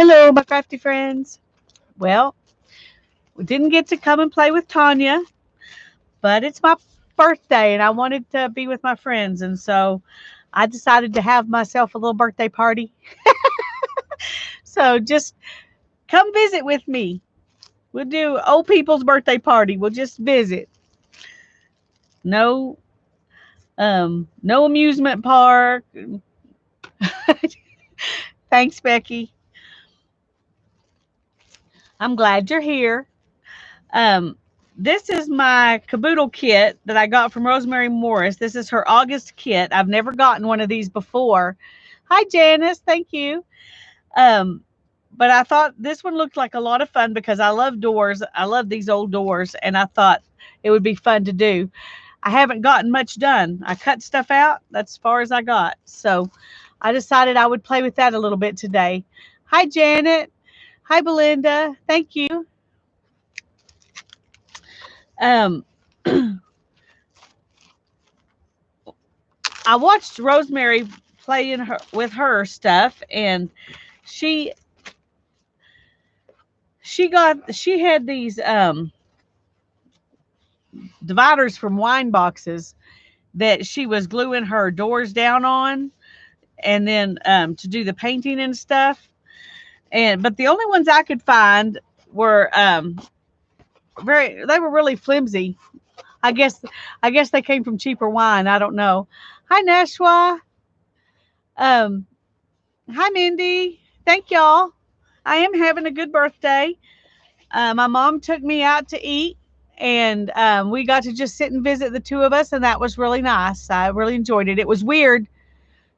Hello, my crafty friends. Well, we didn't get to come and play with Tanya, but it's my birthday and I wanted to be with my friends. And so I decided to have myself a little birthday party. So just come visit with me. We'll do old people's birthday party. We'll just visit. No, no amusement park. Thanks, Becky. I'm glad you're here. Um, this is my caboodle kit that I got from Rosemary Morris. This is her August kit. I've never gotten one of these before. Hi, Janice. Thank you. Um, but I thought this one looked like a lot of fun because I love doors. I love these old doors, and I thought it would be fun to do. I haven't gotten much done. I cut stuff out. That's as far as I got. So I decided I would play with that a little bit today. Hi, Janet. Hi, Belinda. Thank you. Um, I watched Rosemary playing her with her stuff, and she she had these dividers from wine boxes that she was gluing her doors down on, and then to do the painting and stuff. And but the only ones I could find were they were really flimsy. I guess they came from cheaper wine. I don't know. Hi, Nashwa. Um, Hi, Mindy. Thank y'all. I am having a good birthday. My mom took me out to eat, and we got to just sit and visit the two of us, and that was really nice. I really enjoyed it. It was weird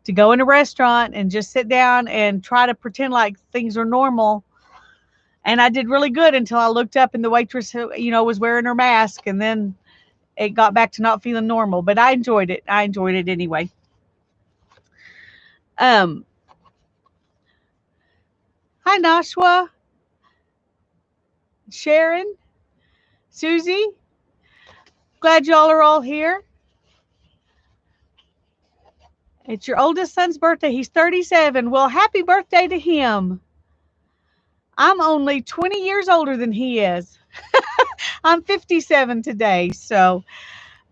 to go in a restaurant and just sit down and try to pretend like things are normal. And I did really good until I looked up and the waitress, was wearing her mask, and then it got back to not feeling normal. But I enjoyed it. I enjoyed it anyway. Um, Hi, Nashwa, Sharon, Susie. Glad y'all are all here. It's your oldest son's birthday. He's 37. Well, happy birthday to him. I'm only 20 years older than he is. I'm 57 today. So,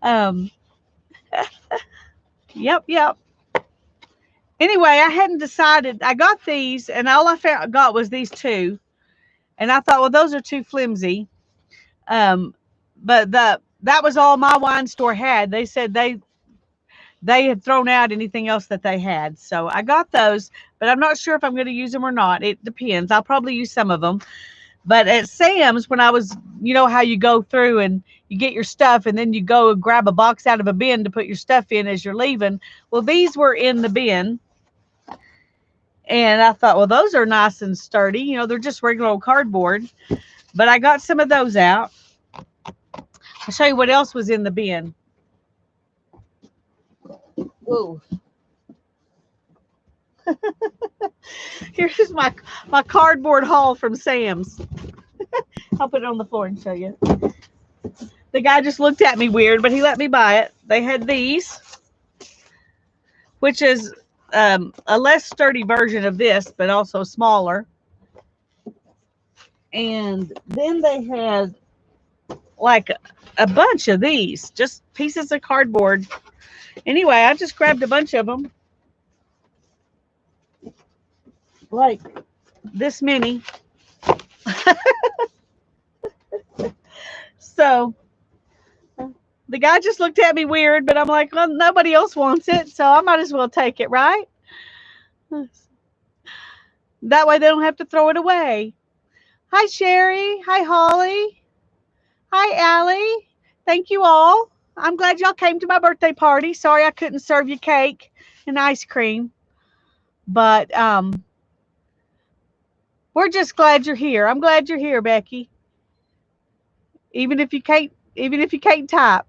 um, yep. Anyway, I hadn't decided. I got these, and all got was these two. And I thought, well, those are too flimsy. Um, but that was all my wine store had. They said they had thrown out anything else that they had. So I got those, but I'm not sure if I'm going to use them or not. It depends. I'll probably use some of them. But at Sam's, when I was, how you go through and you get your stuff and then you go and grab a box out of a bin to put your stuff in as you're leaving. Well, these were in the bin. And I thought, well, those are nice and sturdy. They're just regular old cardboard. But I got some of those out. I'll show you what else was in the bin. Whoa. Here's my cardboard haul from Sam's. I'll put it on the floor and show you. The guy just looked at me weird, but he let me buy it. They had these, which is a less sturdy version of this, but also smaller. And then they had like a bunch of these, just pieces of cardboard. Anyway, I just grabbed a bunch of them. Like this many. So the guy just looked at me weird, but I'm like, well, nobody else wants it, so I might as well take it, right? That way they don't have to throw it away. Hi, Sherry. Hi, Holly. Hi, Allie. Thank you all. I'm glad y'all came to my birthday party. Sorry I couldn't serve you cake and ice cream, but we're just glad you're here. I'm glad you're here, Becky. Even if you can't type.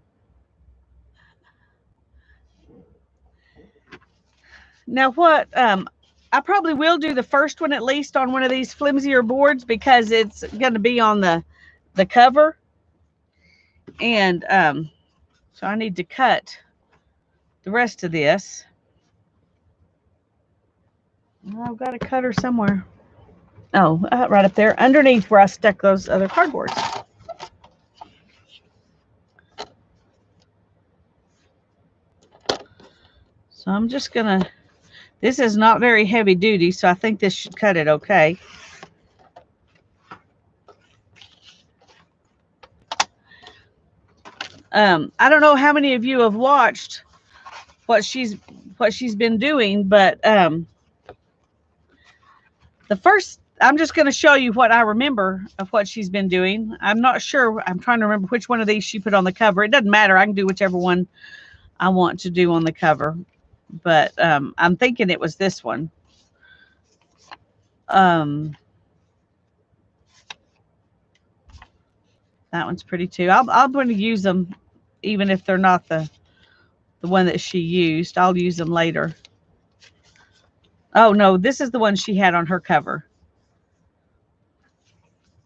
Now what I probably will do the first one at least on one of these flimsier boards because it's going to be on the cover. And so I need to cut the rest of this. I've got a cutter somewhere. Oh, right up there underneath where I stuck those other cardboards. So I'm just going to, this is not very heavy duty, so I think this should cut it okay. I don't know how many of you have watched what she's been doing, but the first, I'm just going to show you what I remember of what she's been doing. I'm not sure. I'm trying to remember which one of these she put on the cover. It doesn't matter. I can do whichever one I want to do on the cover, but I'm thinking it was this one. That one's pretty too. I'm going to use them even if they're not the one that she used. I'll use them later. Oh no, this is the one she had on her cover.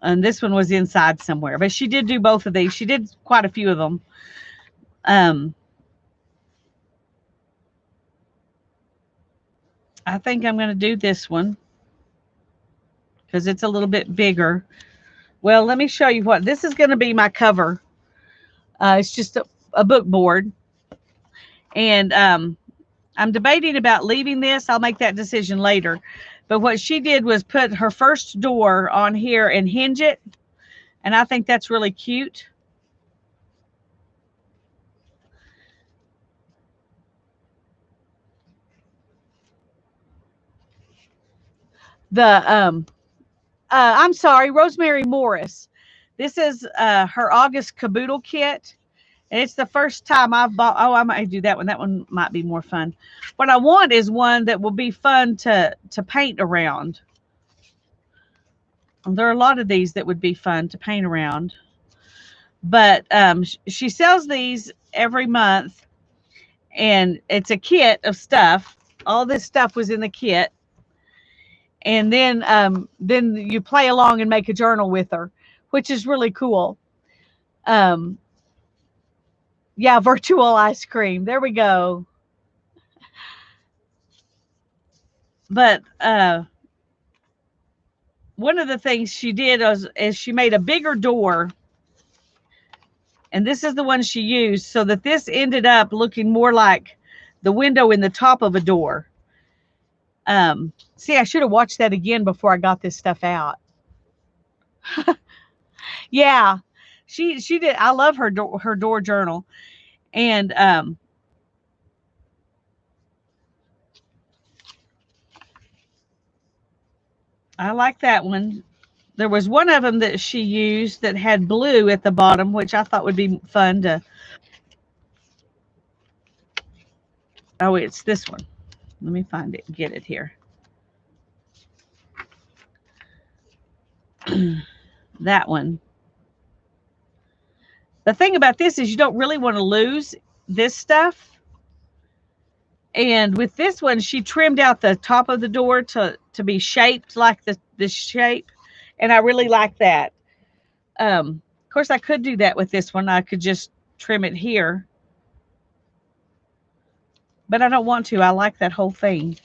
And this one was inside somewhere. But she did do both of these. She did quite a few of them. I think I'm going to do this one because it's a little bit bigger. Well, let me show you what. This is going to be my cover. It's just a book board. And I'm debating about leaving this. I'll make that decision later. But what she did was put her first door on here and hinge it. And I think that's really cute. I'm sorry, Rosemary Morris. This is her August caboodle kit. And it's the first time I've bought. Oh, I might do that one. That one might be more fun. What I want is one that will be fun to paint around. There are a lot of these that would be fun to paint around. But she sells these every month. And it's a kit of stuff. All this stuff was in the kit. And then you play along and make a journal with her, which is really cool. Yeah, virtual ice cream. There we go. But one of the things she did is she made a bigger door. And this is the one she used so that this ended up looking more like the window in the top of a door. See, I should have watched that again before I got this stuff out. Yeah, she did. I love her door journal. And I like that one. There was one of them that she used that had blue at the bottom, which I thought would be fun to. Oh, it's this one. Let me find it and get it here. That one. The thing about this is you don't really want to lose this stuff. And with this one, she trimmed out the top of the door to be shaped like this shape. And I really like that. Of course, I could do that with this one. I could just trim it here. But I don't want to. I like that whole thing.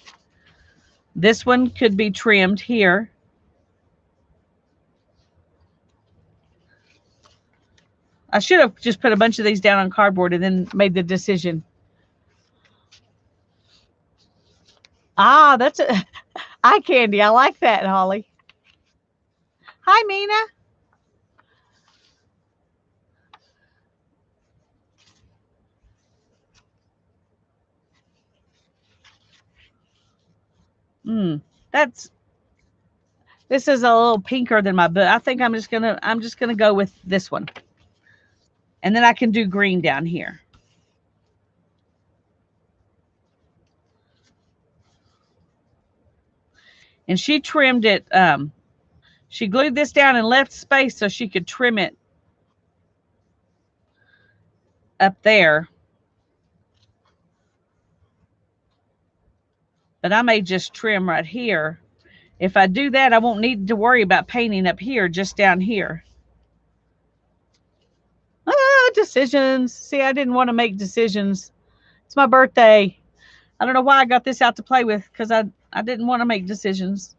This one could be trimmed here. I should have just put a bunch of these down on cardboard and then made the decision. Ah, that's a eye candy. I like that, Holly. Hi, Mina. This is a little pinker than my book. I think I'm just gonna go with this one. And then I can do green down here. And she trimmed it. She glued this down and left space so she could trim it up there. But I may just trim right here. If I do that, I won't need to worry about painting up here, just down here. Decisions. See, I didn't want to make decisions. It's my birthday. I don't know why I got this out to play with because I didn't want to make decisions.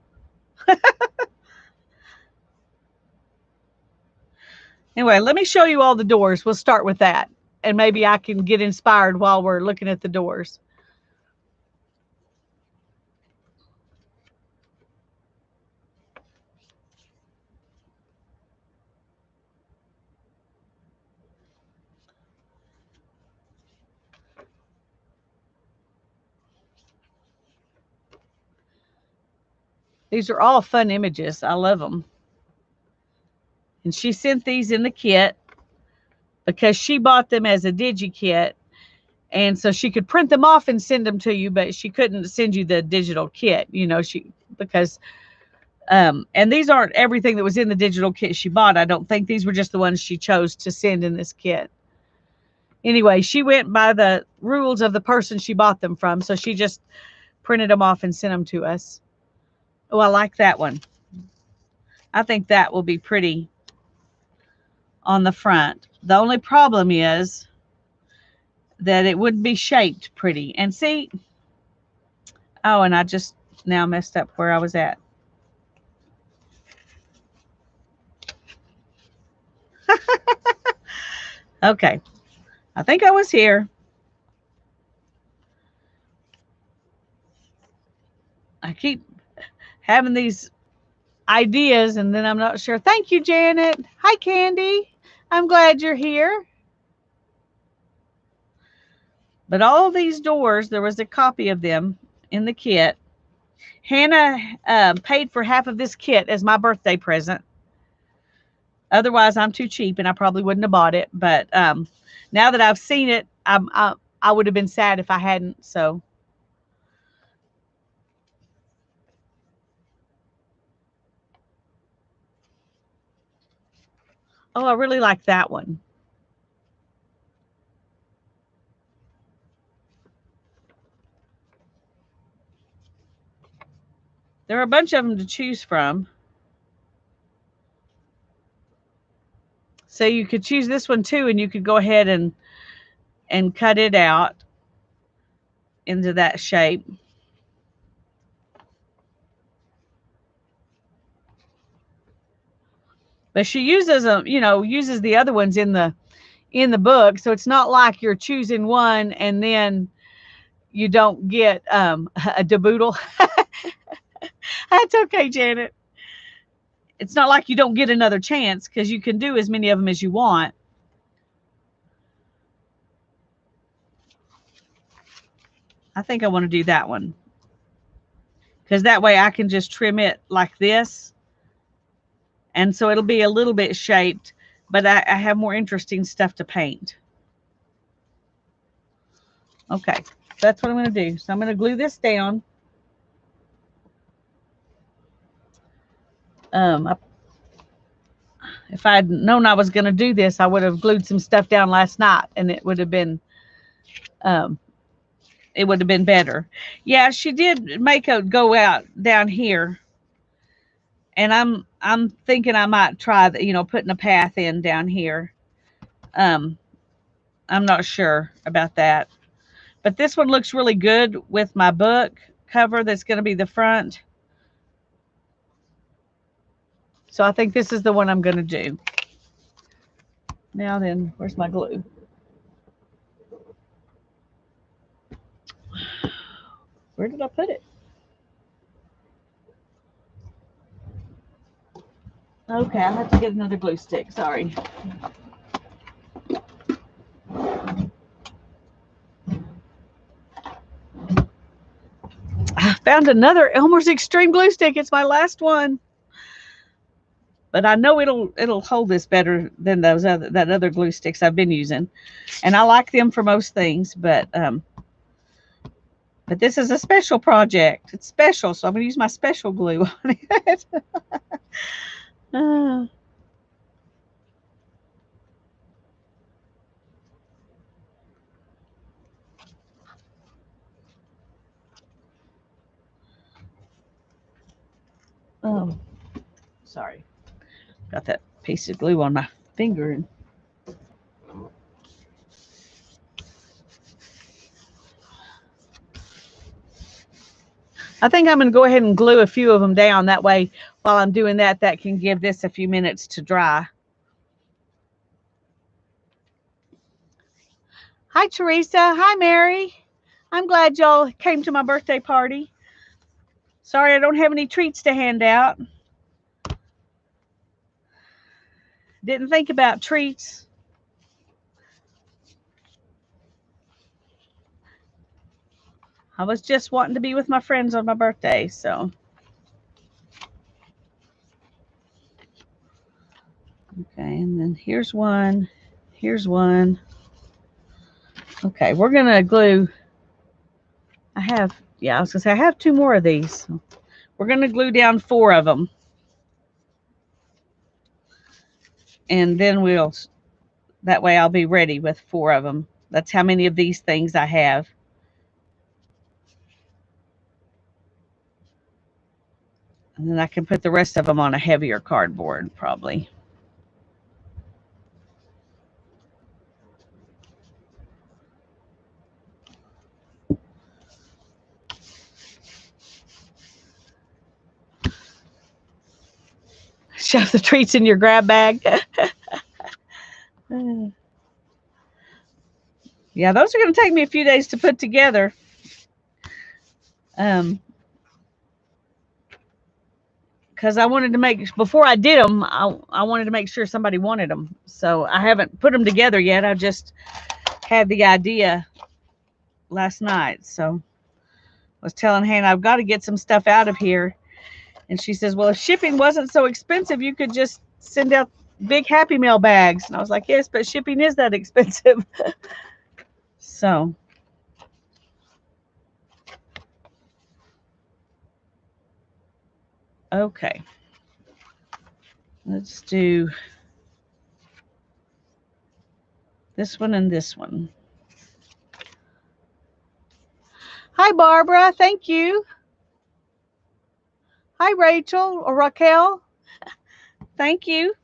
Anyway, let me show you all the doors. We'll start with that. And maybe I can get inspired while we're looking at the doors. These are all fun images. I love them. And she sent these in the kit because she bought them as a digi kit. And so she could print them off and send them to you, but she couldn't send you the digital kit, because and these aren't everything that was in the digital kit she bought. I don't think these were just the ones she chose to send in this kit. Anyway, she went by the rules of the person she bought them from. So she just printed them off and sent them to us. Oh, I like that one. I think that will be pretty on the front. The only problem is that it wouldn't be shaped pretty. And see, oh, and I just now messed up where I was at. Okay, I think I was here. I keep having these ideas and then I'm not sure. Thank you, Janet. Hi, Candy. I'm glad you're here. But all these doors, there was a copy of them in the kit. Hannah paid for half of this kit as my birthday present. Otherwise, I'm too cheap and I probably wouldn't have bought it. But now that I've seen it, I would have been sad if I hadn't. So. Oh, I really like that one. There are a bunch of them to choose from. So you could choose this one too, and you could go ahead and cut it out into that shape. But she uses them, uses the other ones in the book, so it's not like you're choosing one and then you don't get a deboodle. That's okay, Janet. It's not like you don't get another chance because you can do as many of them as you want. I think I want to do that one because that way I can just trim it like this. And so it'll be a little bit shaped, but I have more interesting stuff to paint. Okay, that's what I'm going to do. So I'm going to glue this down. If I'd known I was going to do this, I would have glued some stuff down last night, and it would have been better. Yeah, she did make a go out down here, and I'm thinking I might try putting a path in down here. I'm not sure about that, but this one looks really good with my book cover that's going to be the front. So I think this is the one I'm going to do. Now then, where's my glue? Where did I put it? Okay, I'll have to get another glue stick. Sorry. I found another Elmer's Extreme glue stick. It's my last one. But I know it'll hold this better than that other glue sticks I've been using. And I like them for most things, but this is a special project. It's special, so I'm going to use my special glue on it. Oh, sorry. Got that piece of glue on my finger. I think I'm going to go ahead and glue a few of them down. That way, while I'm doing that, that can give this a few minutes to dry. Hi, Teresa. Hi, Mary. I'm glad y'all came to my birthday party. Sorry I don't have any treats to hand out. Didn't think about treats. I was just wanting to be with my friends on my birthday, so. Okay, and then here's one. Here's one. Okay, we're going to glue. I was going to say, I have 2 more of these. So we're going to glue down 4 of them. And then that way I'll be ready with 4 of them. That's how many of these things I have. And then I can put the rest of them on a heavier cardboard, probably. Shove the treats in your grab bag. Yeah, those are going to take me a few days to put together. Because I wanted to before I did them, I wanted to make sure somebody wanted them. So I haven't put them together yet. I just had the idea last night. So I was telling Hannah, I've got to get some stuff out of here. And she says, well, if shipping wasn't so expensive, you could just send out big Happy Meal bags. And I was like, yes, but shipping is that expensive. So. Okay. Let's do this one and this one. Hi, Barbara. Thank you. Hi, Rachel or Raquel. Thank you.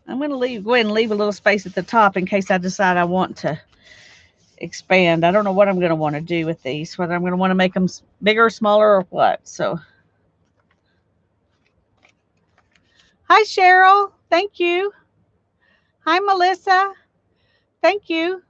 I'm going to go ahead and leave a little space at the top in case I decide I want to expand. I don't know what I'm going to want to do with these, whether I'm going to want to make them bigger, smaller, or what. So, hi, Cheryl. Thank you. Hi, Melissa. Thank you.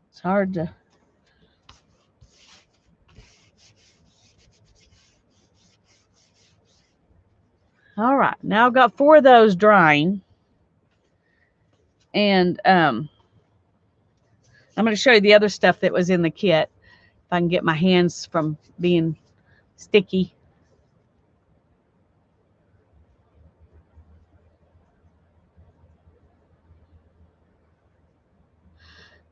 It's hard to. All right. Now I've got 4 of those drying. And I'm going to show you the other stuff that was in the kit. If I can get my hands from being sticky.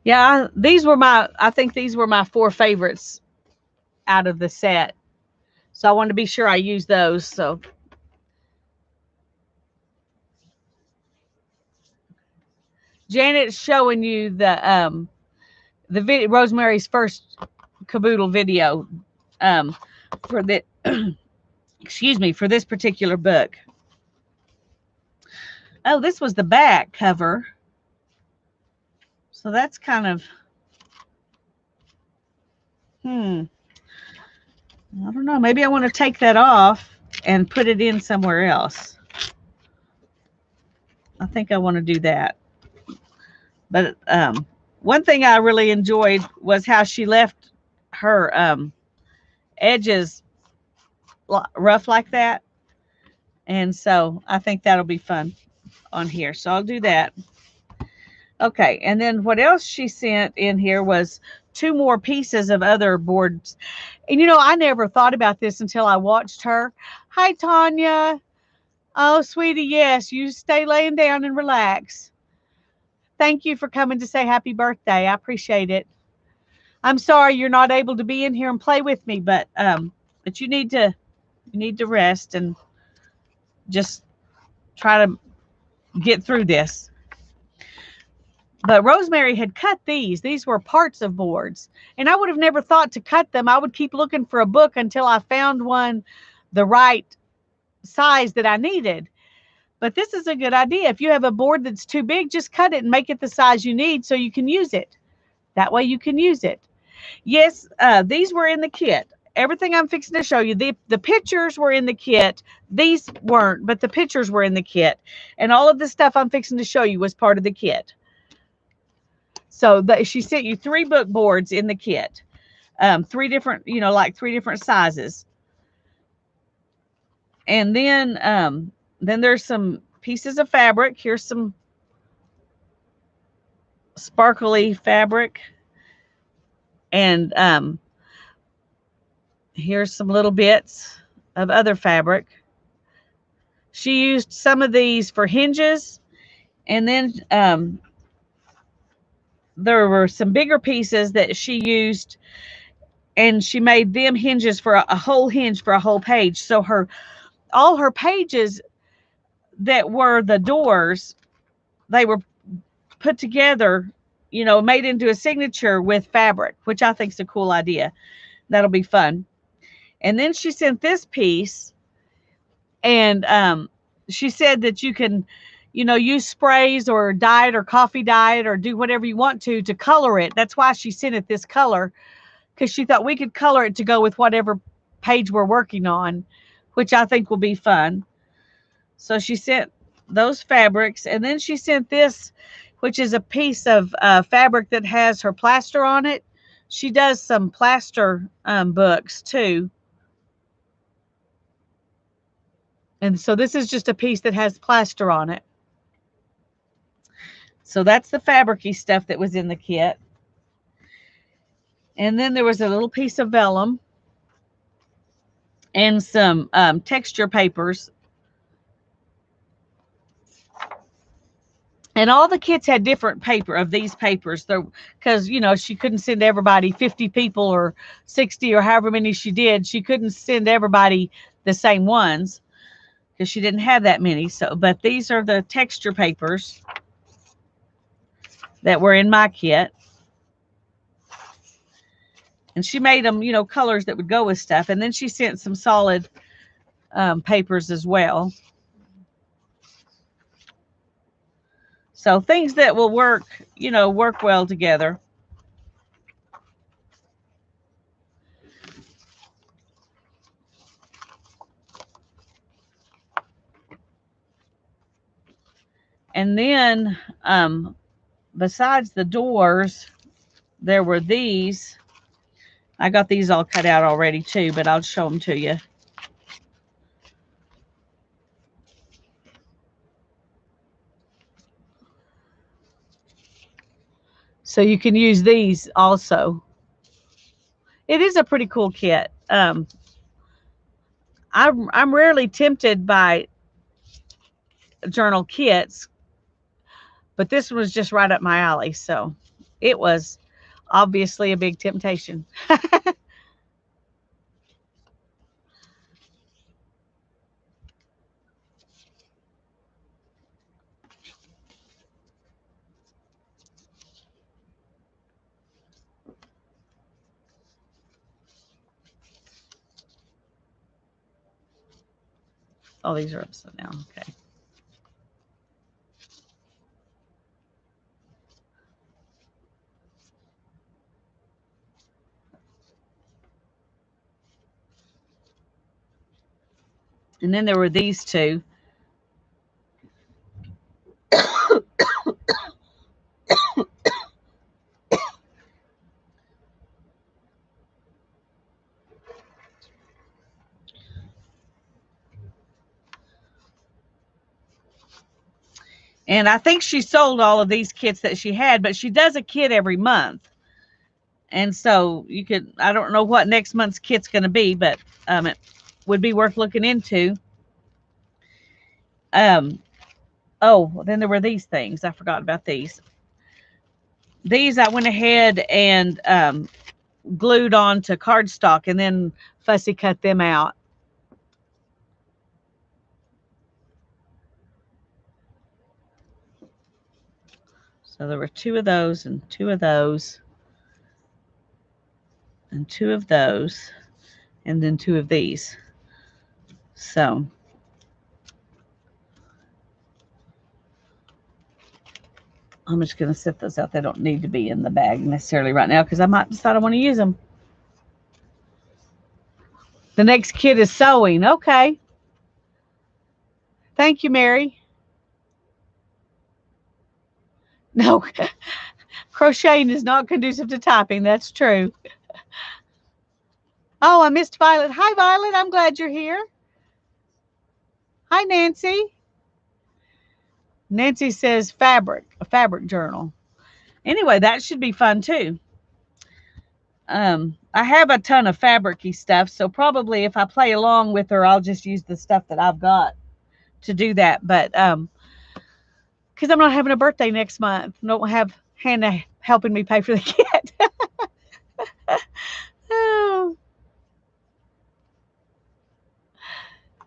Yeah, I think these were my 4 favorites out of the set. So I wanted to be sure I use those. So Janet's showing you the video, Rosemary's first caboodle video for the excuse me, for this particular book. Oh, this was the back cover. So that's kind of I don't know. Maybe I want to take that off and put it in somewhere else. I think I want to do that. But one thing I really enjoyed was how she left her edges rough like that. And so I think that'll be fun on here. So I'll do that. Okay. And then what else she sent in here was 2 more pieces of other boards. And, I never thought about this until I watched her. Hi, Tanya. Oh, sweetie, yes. You stay laying down and relax. Thank you for coming to say happy birthday. I appreciate it. I'm sorry you're not able to be in here and play with me, but you need to rest and just try to get through this. But Rosemary had cut these. These were parts of boards. And I would have never thought to cut them. I would keep looking for a book until I found one the right size that I needed. But this is a good idea. If you have a board that's too big, just cut it and make it the size you need so you can use it. That way you can use it. Yes, these were in the kit. Everything I'm fixing to show you, the pictures were in the kit. These weren't, but the pictures were in the kit. And all of the stuff I'm fixing to show you was part of the kit. So she sent you 3 book boards in the kit. 3 different, like 3 different sizes. And then there's some pieces of fabric. Here's some sparkly fabric. And here's some little bits of other fabric. She used some of these for hinges. And then there were some bigger pieces that she used. And she made them hinges for a whole hinge for a whole page. So all her pages that were the doors, they were put together, made into a signature with fabric, which I think is a cool idea. That'll be fun. And then she sent this piece, and she said that you can, use sprays or dye it or coffee dye it or do whatever you want to color it. That's why she sent it this color, because she thought we could color it to go with whatever page we're working on, which I think will be fun. So she sent those fabrics, and then she sent this, which is a piece of fabric that has her plaster on it. She does some plaster books too. And so this is just a piece that has plaster on it. So that's the fabric-y stuff that was in the kit. And then there was a little piece of vellum and some texture papers. And all the kits had different paper of these papers, because, she couldn't send everybody 50 people or 60 or however many she did. She couldn't send everybody the same ones because she didn't have that many. So, but these are the texture papers that were in my kit. And she made them, colors that would go with stuff. And then she sent some solid papers as well. So things that will work, work well together. And then besides the doors, there were these. I got these all cut out already too, but I'll show them to you. So you can use these also. It is a pretty cool kit. I'm rarely tempted by journal kits, but this one was just right up my alley. So it was obviously a big temptation. Oh, these are upside down. Okay. And then there were these two. And I think she sold all of these kits that she had, but she does a kit every month. And so you could, I don't know what next month's kit's going to be, but it would be worth looking into. Oh, then there were these things. I forgot about these. These I went ahead and glued onto cardstock and then fussy cut them out. So there were 2 of those and 2 of those and 2 of those and then 2 of these. So I'm just going to set those out. They don't need to be in the bag necessarily right now because I might decide I want to use them. The next kid is sewing. Okay. Thank you, Mary. No, crocheting is not conducive to typing. That's true. Oh, I missed Violet. Hi, Violet. I'm glad you're here. Hi, Nancy. Nancy says fabric, a fabric journal. Anyway, that should be fun too. I have a ton of fabric-y stuff, so probably if I play along with her, I'll just use the stuff that I've got to do that. But because I'm not having a birthday next month, don't have Hannah helping me pay for the kit. Oh.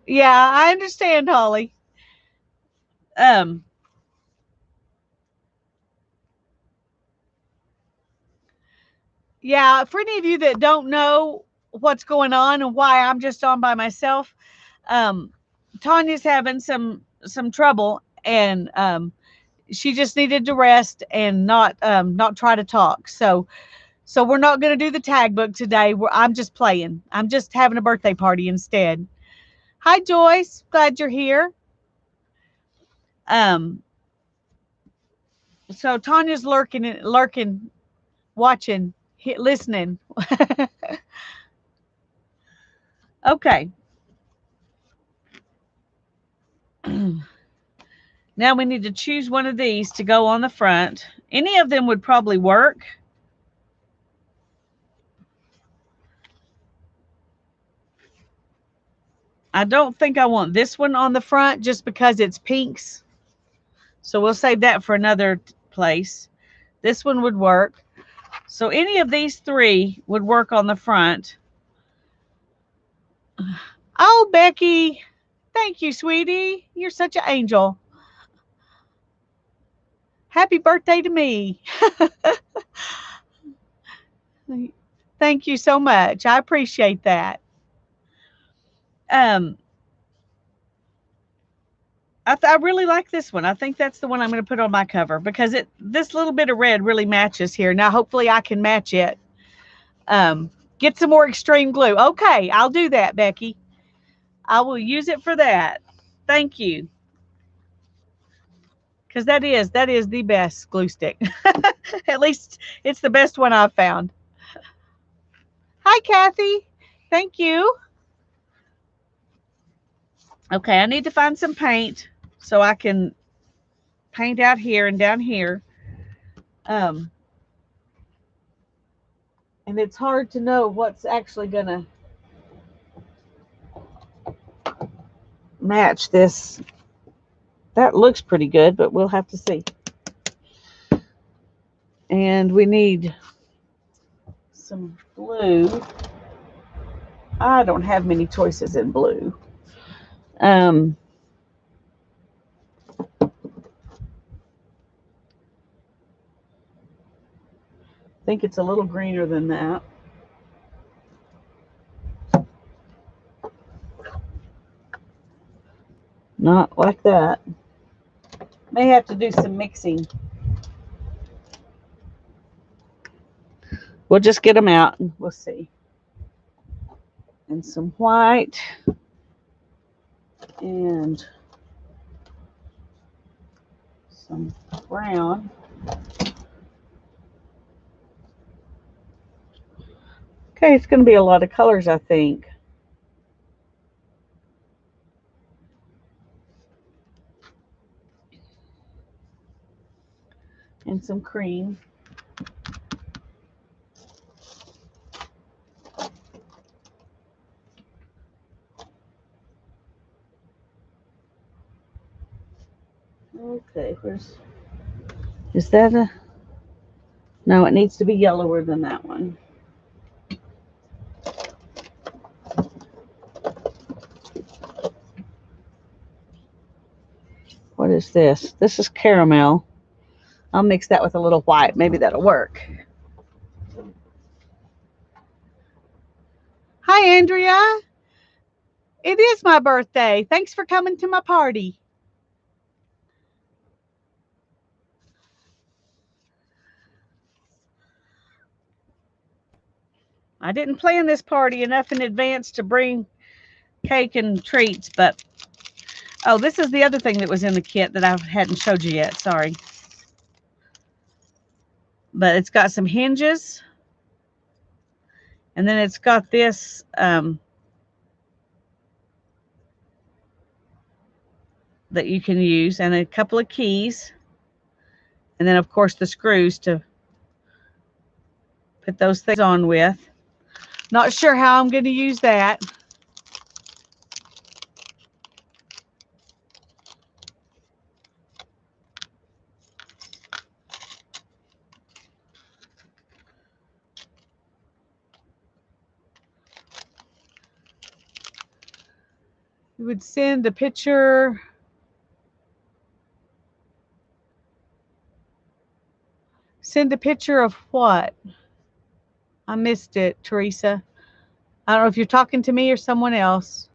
Yeah, I understand, Holly. Yeah, for any of you that don't know what's going on and why I'm just on by myself, Tanya's having some trouble, and she just needed to rest and not try to talk. So we're not going to do the tag book today. I'm just playing. I'm just having a birthday party instead. Hi, Joyce. Glad you're here. So Tanya's lurking, watching, listening. Okay. Now we need to choose one of these to go on the front. Any of them would probably work. I don't think I want this one on the front just because it's pinks. So we'll save that for another place. This one would work. So any of these 3 would work on the front. Oh, Becky. Thank you, sweetie. You're such an angel. Happy birthday to me. Thank you so much. I appreciate that. I really like this one. I think that's the one I'm going to put on my cover because this little bit of red really matches here. Now, hopefully I can match it. Get some more extreme glue. Okay, I'll do that, Becky. I will use it for that. Thank you. Because that is the best glue stick. At least it's the best one I've found. Hi, Kathy. Thank you. Okay, I need to find some paint so I can paint out here and down here. And it's hard to know what's actually going to match this. That looks pretty good, but we'll have to see. And we need some blue. I don't have many choices in blue. I think it's a little greener than that. Not like that. May have to do some mixing. We'll just get them out and we'll see. And some white and some brown. Okay, it's going to be a lot of colors, I think. And some cream. Okay, is that a, no, it needs to be yellower than that one. What is this? This is caramel. I'll mix that with a little white. Maybe that'll work. Hi, Andrea. It is my birthday. Thanks for coming to my party. I didn't plan this party enough in advance to bring cake and treats, but oh, this is the other thing that was in the kit that I hadn't showed you yet. Sorry. But it's got some hinges, and then it's got this that you can use, and a couple of keys, and then of course the screws to put those things on with. Not sure how I'm going to use that. You would send a picture. Send a picture of what? I missed it, Teresa. I don't know if you're talking to me or someone else.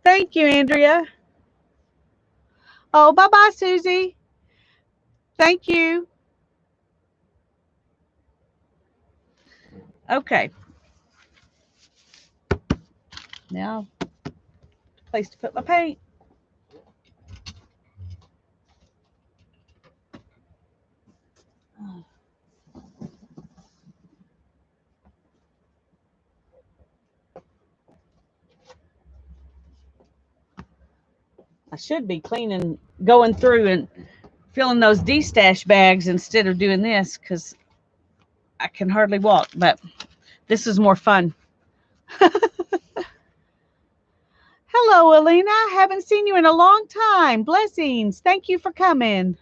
Thank you, Andrea. Oh, bye-bye, Susie. Thank you. Okay. Now, place to put my paint. I should be cleaning, going through and filling those D-stash bags instead of doing this because I can hardly walk, but this is more fun. Hello, Alina. Haven't seen you in a long time. Blessings. Thank you for coming.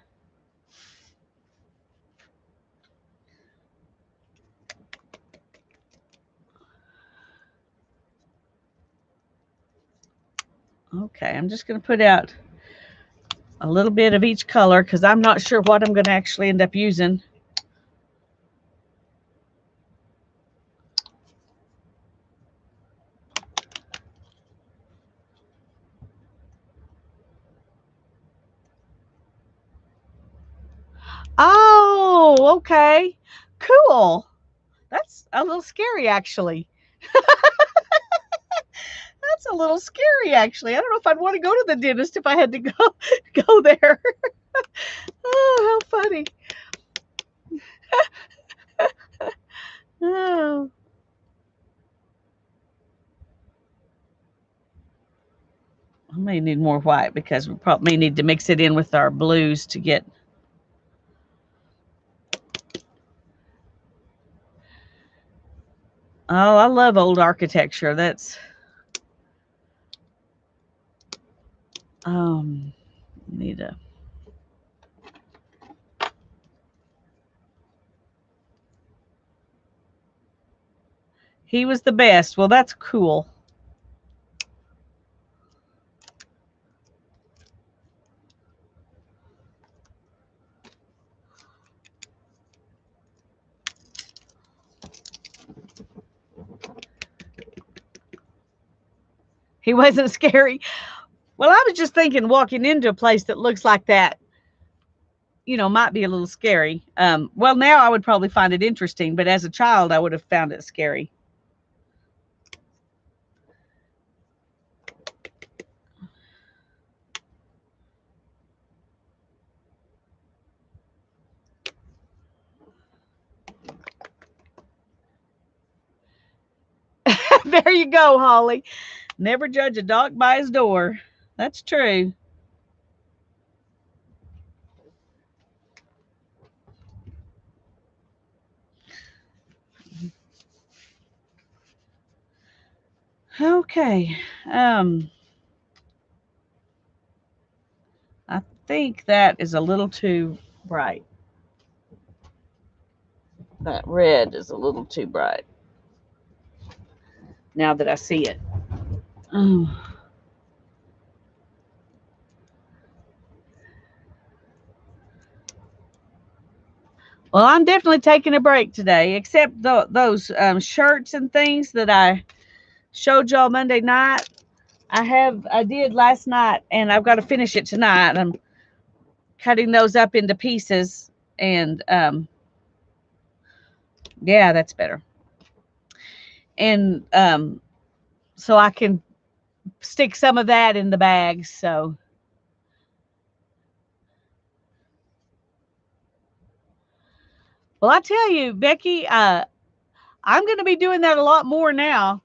Okay, I'm just going to put out a little bit of each color because I'm not sure what I'm going to actually end up using. Oh, okay. Cool. That's a little scary, actually. That's a little scary, actually. I don't know if I'd want to go to the dentist if I had to go there. Oh, how funny. Oh. I may need more white because we probably may need to mix it in with our blues to get. Oh, I love old architecture. That's need a. He was the best. Well, that's cool. He wasn't scary. Well, I was just thinking walking into a place that looks like that, might be a little scary. Well, now I would probably find it interesting, but as a child, I would have found it scary. There you go, Holly. Never judge a dog by his door. That's true. Okay. I think that is a little too bright. That red is a little too bright now that I see it. Oh. Well, I'm definitely taking a break today, except those shirts and things that I showed y'all Monday night. I did last night, and I've got to finish it tonight. I'm cutting those up into pieces, and yeah, that's better. And so I can stick some of that in the bags. So, well, I tell you, Becky, I'm going to be doing that a lot more now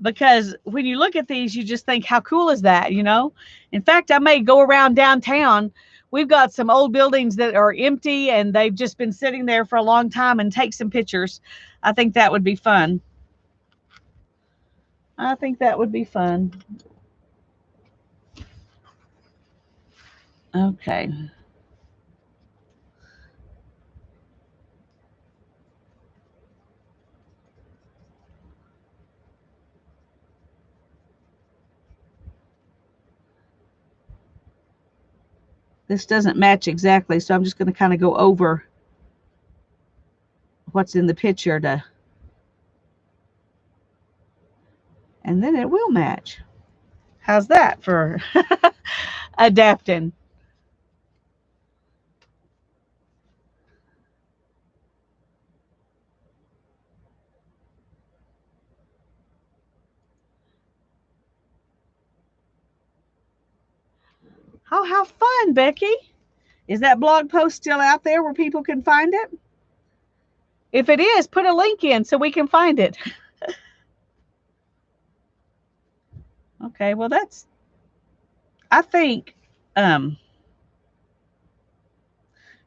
because when you look at these, you just think, how cool is that? You know, in fact, I may go around downtown. We've got some old buildings that are empty and they've just been sitting there for a long time and take some pictures. I think that would be fun. I think that would be fun. Okay. This doesn't match exactly, so I'm just going to kind of go over what's in the picture to, and then it will match. How's that for adapting? Oh, how fun, Becky. Is that blog post still out there where people can find it? If it is, put a link in so we can find it. Okay, well that's I think um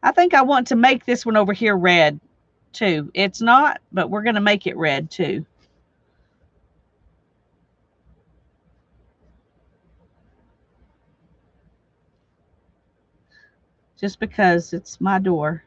I think I want to make this one over here red too. It's not, but we're going to make it red too. Just because it's my door.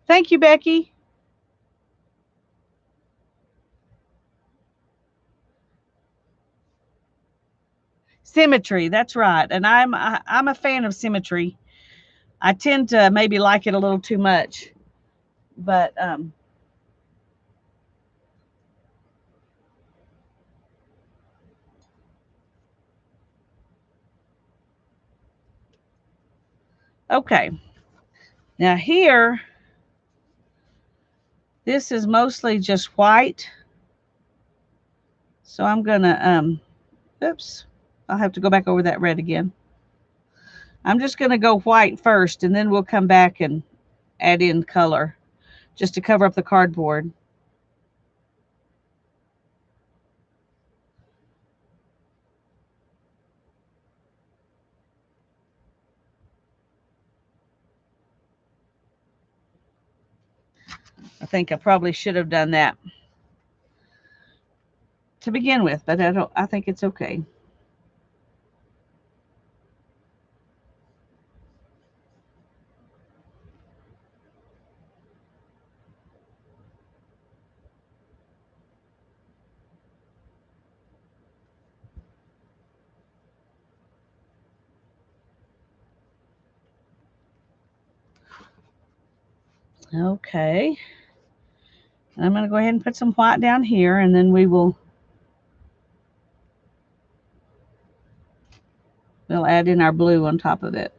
Thank you, Becky. Symmetry, that's right. And I'm a fan of symmetry. I tend to maybe like it a little too much, but okay. Now here, this is mostly just white. So I'm gonna oops, I'll have to go back over that red again. I'm just gonna go white first, and then we'll come back and add in color just to cover up the cardboard. I think I probably should have done that to begin with, but I think it's okay. Okay. I'm going to go ahead and put some white down here, and then we'll add in our blue on top of it.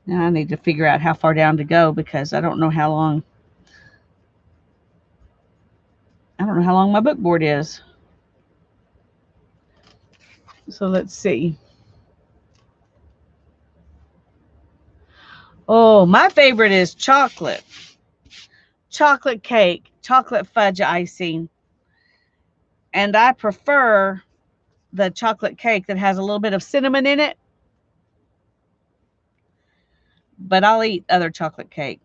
Now I need to figure out how far down to go because I don't know how long. I don't know how long my book board is. So let's see. Oh, my favorite is chocolate. Chocolate cake, chocolate fudge icing. And I prefer the chocolate cake that has a little bit of cinnamon in it. But I'll eat other chocolate cake.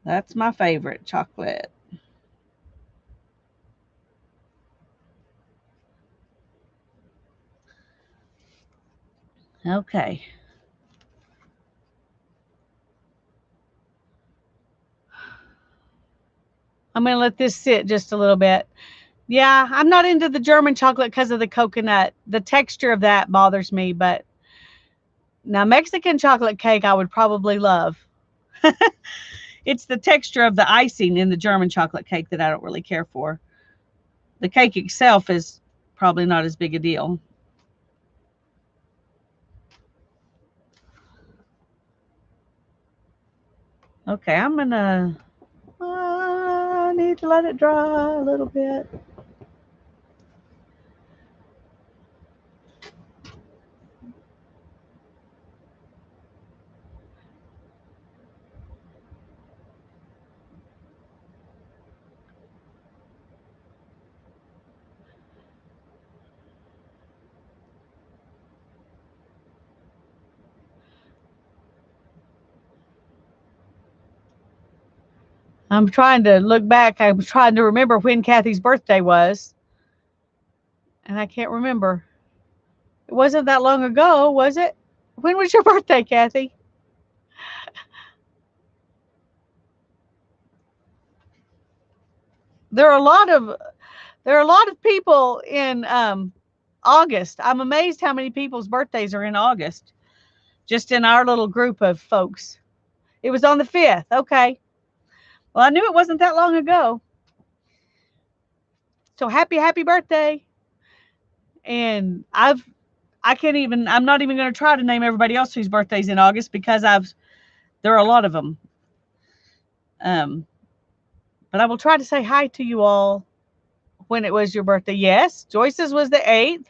That's my favorite chocolate. Okay. I'm going to let this sit just a little bit. Yeah, I'm not into the German chocolate because of the coconut. The texture of that bothers me, but now Mexican chocolate cake I would probably love. It's the texture of the icing in the German chocolate cake that I don't really care for. The cake itself is probably not as big a deal. Okay, I'm gonna. I need to let it dry a little bit. I'm trying to look back. I'm trying to remember when Kathy's birthday was, and I can't remember. It wasn't that long ago, was it? When was your birthday, Kathy? There are a lot of people in August. I'm amazed how many people's birthdays are in August. Just in our little group of folks. It was on the 5th. Okay. Well, I knew it wasn't that long ago. So happy birthday. And I can't even I'm not even going to try to name everybody else whose birthdays in August because there are a lot of them. Um but I will try to say hi to you all when it was your birthday. Yes, Joyce's was the 8th.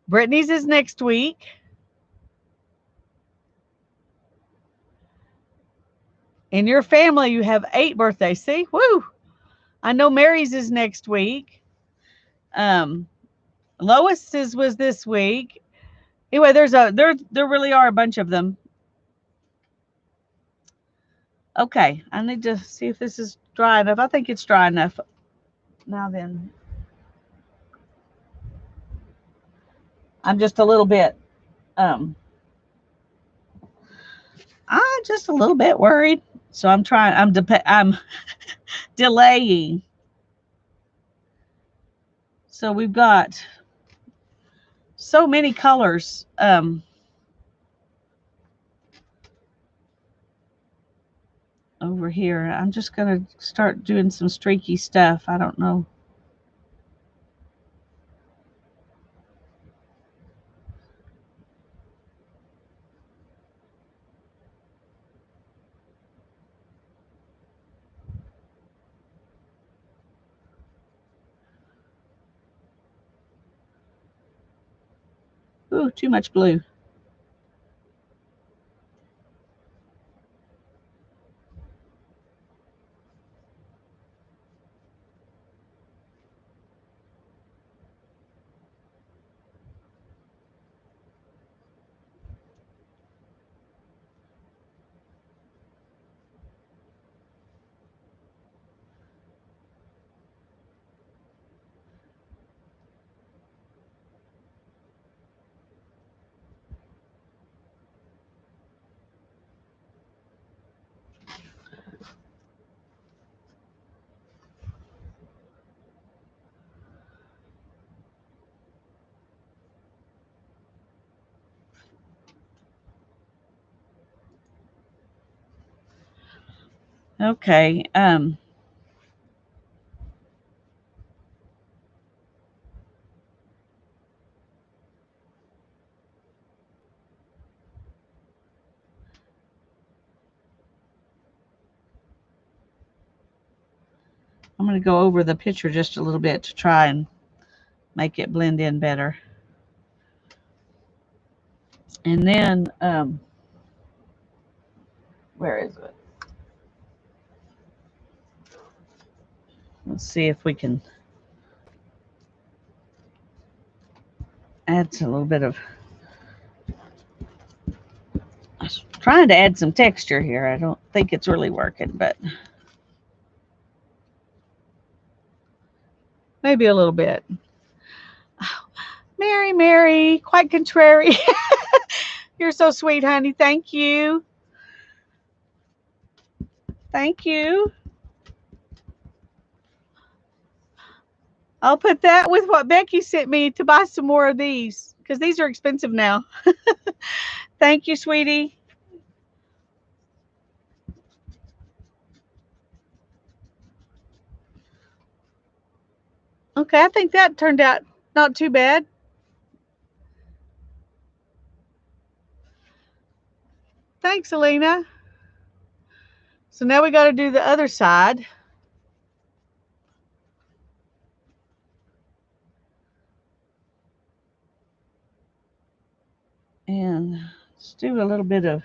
Brittany's is next week. In your family, you have 8 birthdays. See? Woo! I know Mary's is next week. Um, Lois's was this week. Anyway, there really are a bunch of them. Okay, I need to see if this is dry enough. I think it's dry enough. Now then, I'm just a little bit I'm just a little bit worried. So I'm delaying. So we've got so many colors over here. I'm just going to start doing some streaky stuff. I don't know. Ooh, too much blue. Okay. I'm going to go over the picture just a little bit to try and make it blend in better. And then, where is it? Let's see if we can add a little bit of, I was trying to add some texture here. I don't think it's really working, but maybe a little bit. Mary, Mary, quite contrary. You're so sweet, honey. Thank you. Thank you. I'll put that with what Becky sent me to buy some more of these because these are expensive now. Thank you, sweetie. Okay, I think that turned out not too bad. Thanks, Alina. So now we got to do the other side. And let's do a little bit of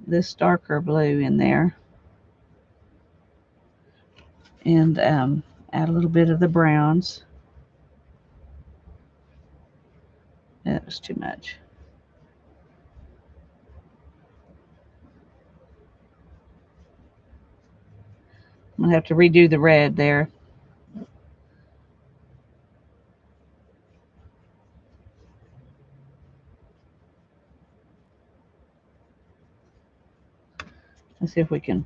this darker blue in there. And add a little bit of the browns. That was too much. I'm going to have to redo the red there. Let's see if we can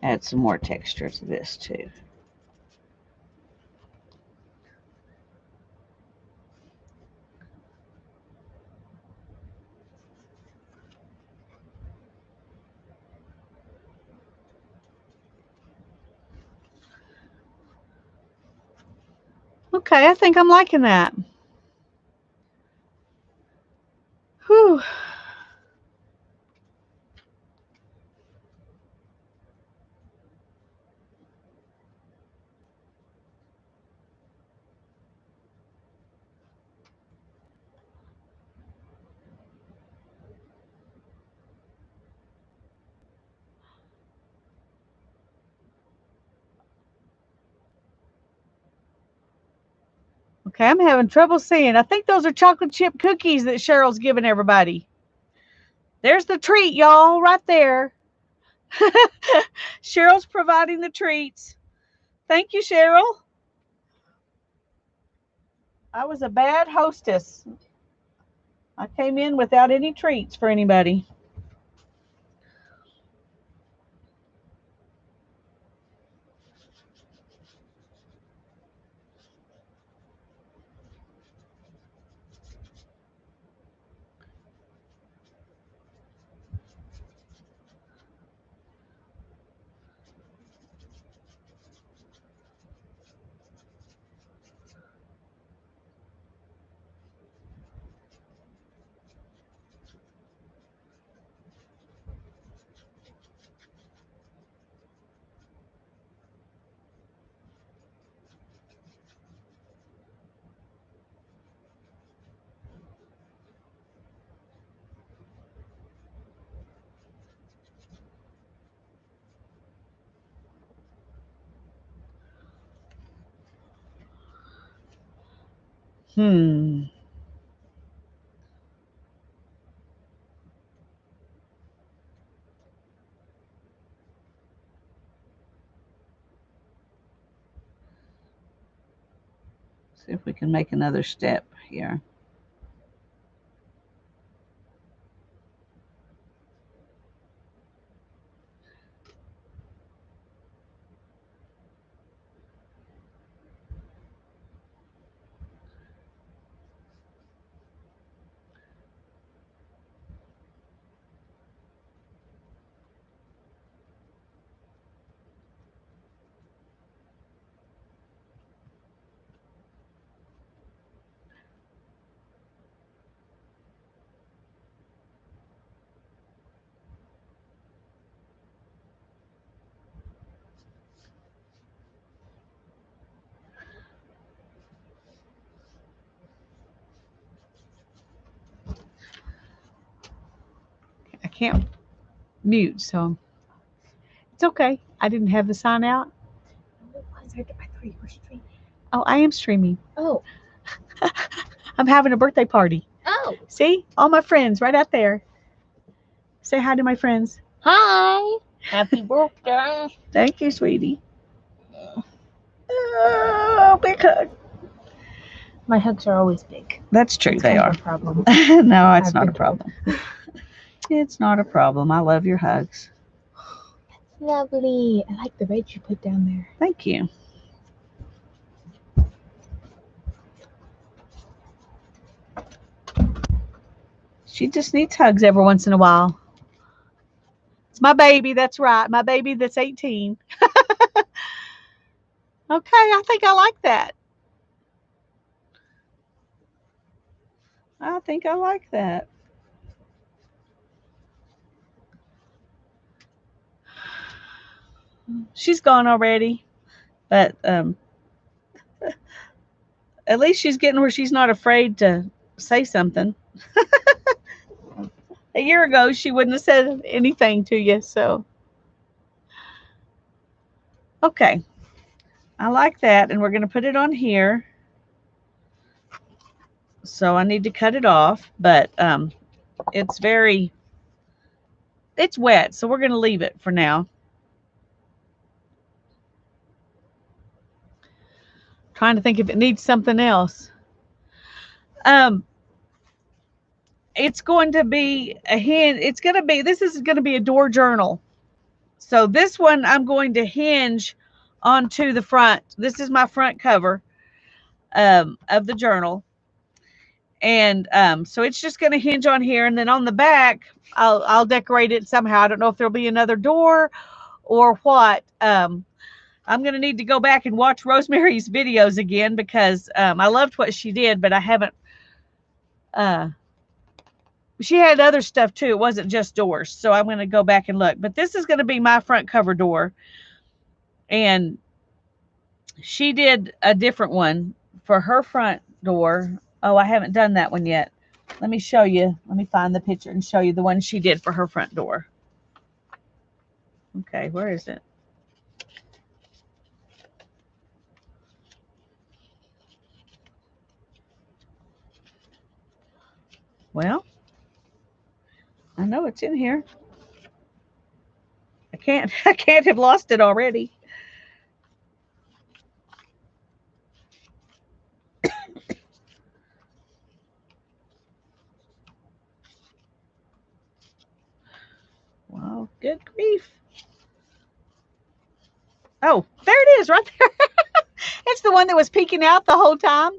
add some more texture to this too. Okay, I think I'm liking that. Whew. Okay, I'm having trouble seeing. I think those are chocolate chip cookies that Cheryl's giving everybody. There's the treat, y'all, right there. Cheryl's providing the treats. Thank you, Cheryl. I was a bad hostess. I came in without any treats for anybody. Hmm. See if we can make another step here. can't mute, so it's okay. I didn't have the sign out. I thought you were streaming. Oh, I am streaming. Oh. I'm having a birthday party. Oh. See? All my friends right out there. Say hi to my friends. Hi. Happy birthday. Thank you, sweetie. Oh, big hug. My hugs are always big. That's true. It's they kind are. of a problem. No, it's I've not a been told. problem. It's not a problem. I love your hugs. Lovely. I like the red you put down there. Thank you. She just needs hugs every once in a while. It's my baby. That's right. My baby that's 18. Okay, I think I like that. I think I like that. She's gone already, but at least she's getting where she's not afraid to say something. A year ago, she wouldn't have said anything to you. So, okay, I like that, and we're going to put it on here. So I need to cut it off, but it's it's wet, so we're going to leave it for now. Trying to think if it needs something else. It's going to be a hinge. This is going to be a door journal. So this one I'm going to hinge onto the front. This is my front cover of the journal. And so it's just going to hinge on here, and then on the back, I'll decorate it somehow. I don't know if there'll be another door or what. I'm going to need to go back and watch Rosemary's videos again because I loved what she did, but I haven't. She had other stuff too. It wasn't just doors. So I'm going to go back and look. But this is going to be my front cover door. And she did a different one for her front door. Oh, I haven't done that one yet. Let me show you. Let me find the picture and show you the one she did for her front door. Okay, where is it? Well, I know it's in here. I can't have lost it already. Wow, good grief. Oh, there it is right there. It's the one that was peeking out the whole time.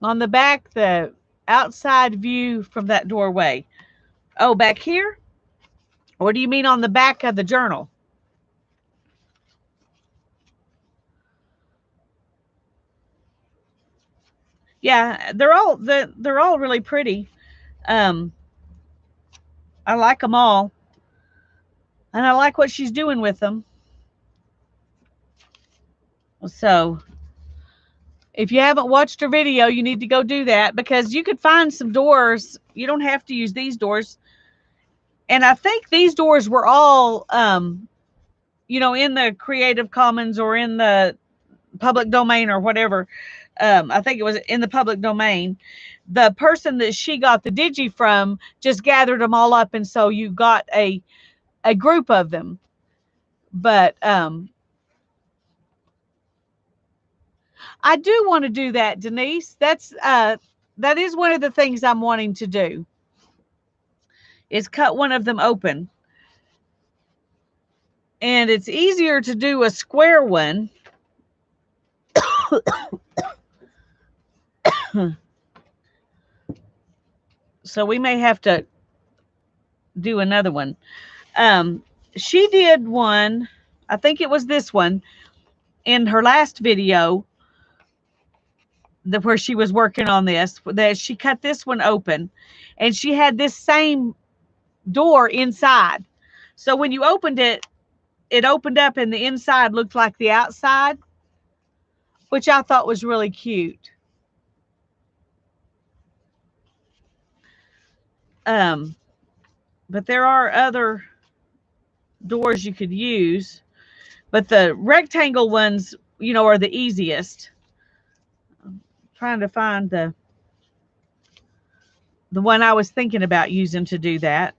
On the back, the outside view from that doorway. Oh, back here? Or do you mean on the back of the journal? Yeah, they're all really pretty. I like them all, and I like what she's doing with them. So, if you haven't watched her video, you need to go do that because you could find some doors. You don't have to use these doors. And I think these doors were all, in the Creative Commons or in the public domain or whatever. I think it was in the public domain. The person that she got the digi from just gathered them all up, and so you got a group of them. But I do want to do that, Denise. That is one of the things I'm wanting to do. Is cut one of them open. And it's easier to do a square one. So we may have to do another one. She did one, I think it was this one, in her last video, where she was working on this, that she cut this one open. And she had this same door inside. So when you opened it, it opened up and the inside looked like the outside, which I thought was really cute. Um, but there are other doors you could use, but the rectangle ones, you know, are the easiest. I'm trying to find the one I was thinking about using to do that.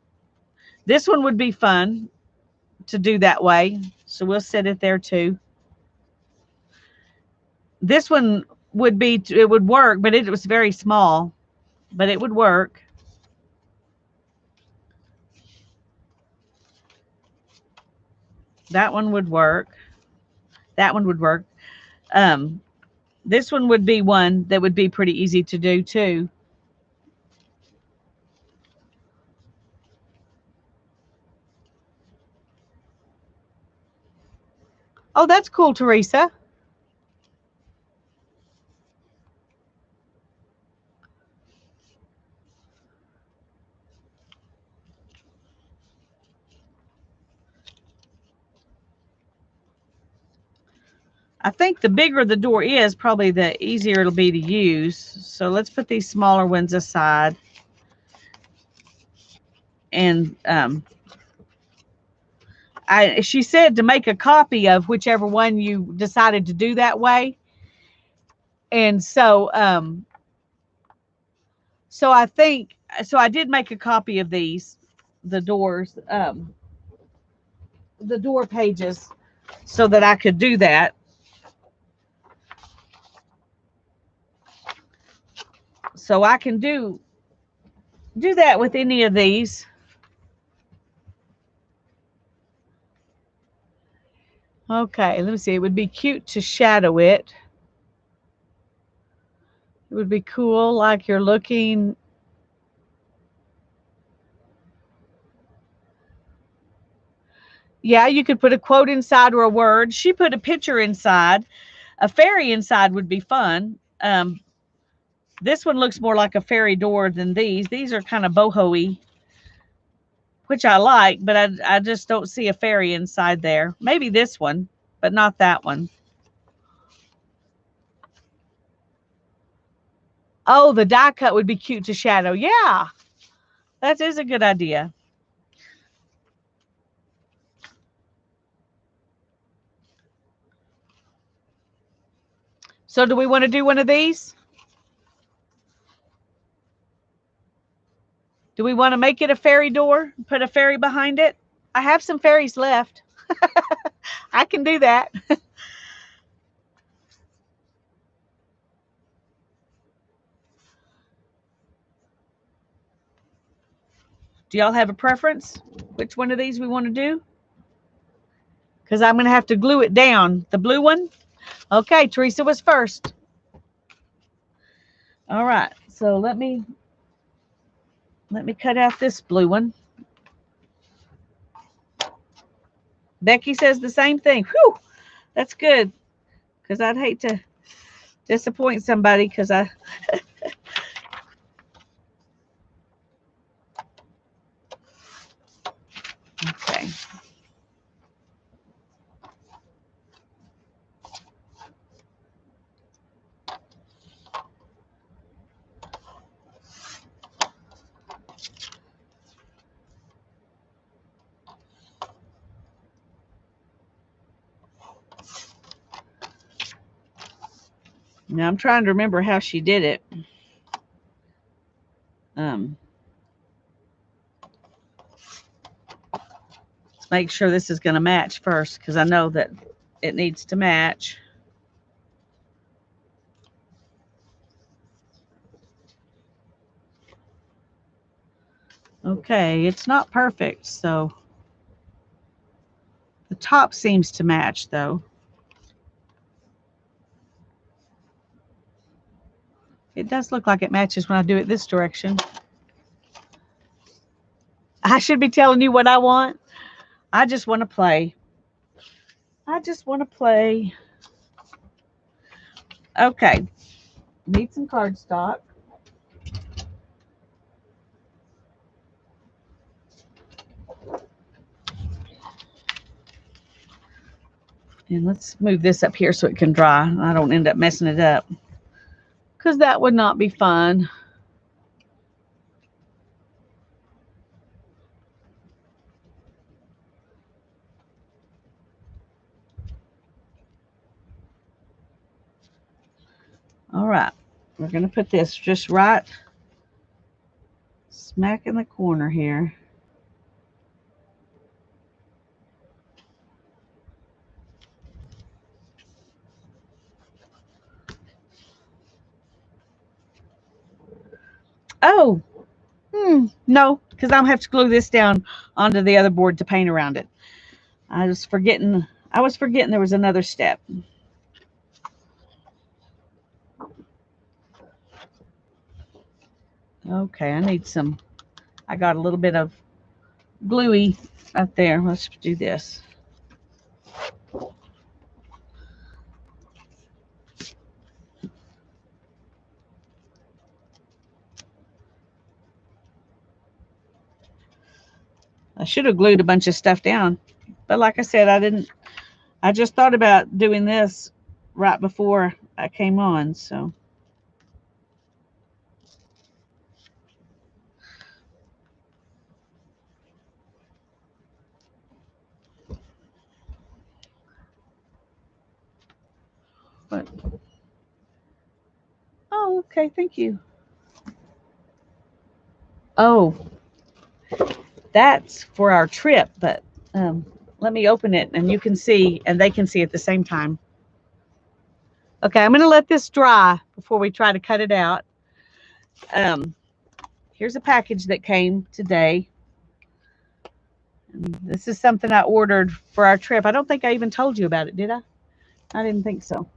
This one would be fun to do that way, so we'll set it there too. This one would be, it would work, but it was very small, but it would work. That one would work. That one would work. Um, this one would be one that would be pretty easy to do too. Oh, that's cool, Teresa. I think the bigger the door is, probably the easier it'll be to use. So let's put these smaller ones aside. And she said to make a copy of whichever one you decided to do that way. And so I think, so I did make a copy of these, the doors, the door pages, so that I could do that. So I can do that with any of these. Okay, let me see. It would be cute to shadow it. It would be cool, like you're looking. Yeah, you could put a quote inside or a word. She put a picture inside. A fairy inside would be fun. This one looks more like a fairy door than these. These are kind of boho-y, which I like, but I just don't see a fairy inside there. Maybe this one, but not that one. Oh, the die cut would be cute to shadow. Yeah, that is a good idea. So do we want to do one of these? Do we want to make it a fairy door? Put a fairy behind it? I have some fairies left. I can do that. Do y'all have a preference? Which one of these we want to do? Because I'm going to have to glue it down. The blue one? Okay, Teresa was first. All right, so let me cut out this blue one. Becky says the same thing. Whew, that's good. Because I'd hate to disappoint somebody because I... Okay. Now I'm trying to remember how she did it. Let's make sure this is going to match first because I know that it needs to match. Okay, it's not perfect, so the top seems to match though. It does look like it matches when I do it this direction. I should be telling you what I want. I just want to play. I just want to play. Okay. Need some cardstock. And let's move this up here so it can dry. I don't end up messing it up, because that would not be fun. All right, we're going to put this just right smack in the corner here. Oh, no, because I'll have to glue this down onto the other board to paint around it. I was forgetting there was another step. Okay, I got a little bit of gluey up there. Let's do this. I should have glued a bunch of stuff down, but like I said, I didn't. I just thought about doing this right before I came on, so. But, oh, okay, thank you. Oh, that's for our trip, but let me open it and you can see, and they can see at the same time. Okay, I'm going to let this dry before we try to cut it out. Here's a package that came today. And this is something I ordered for our trip. I don't think I even told you about it, did I? I didn't think so.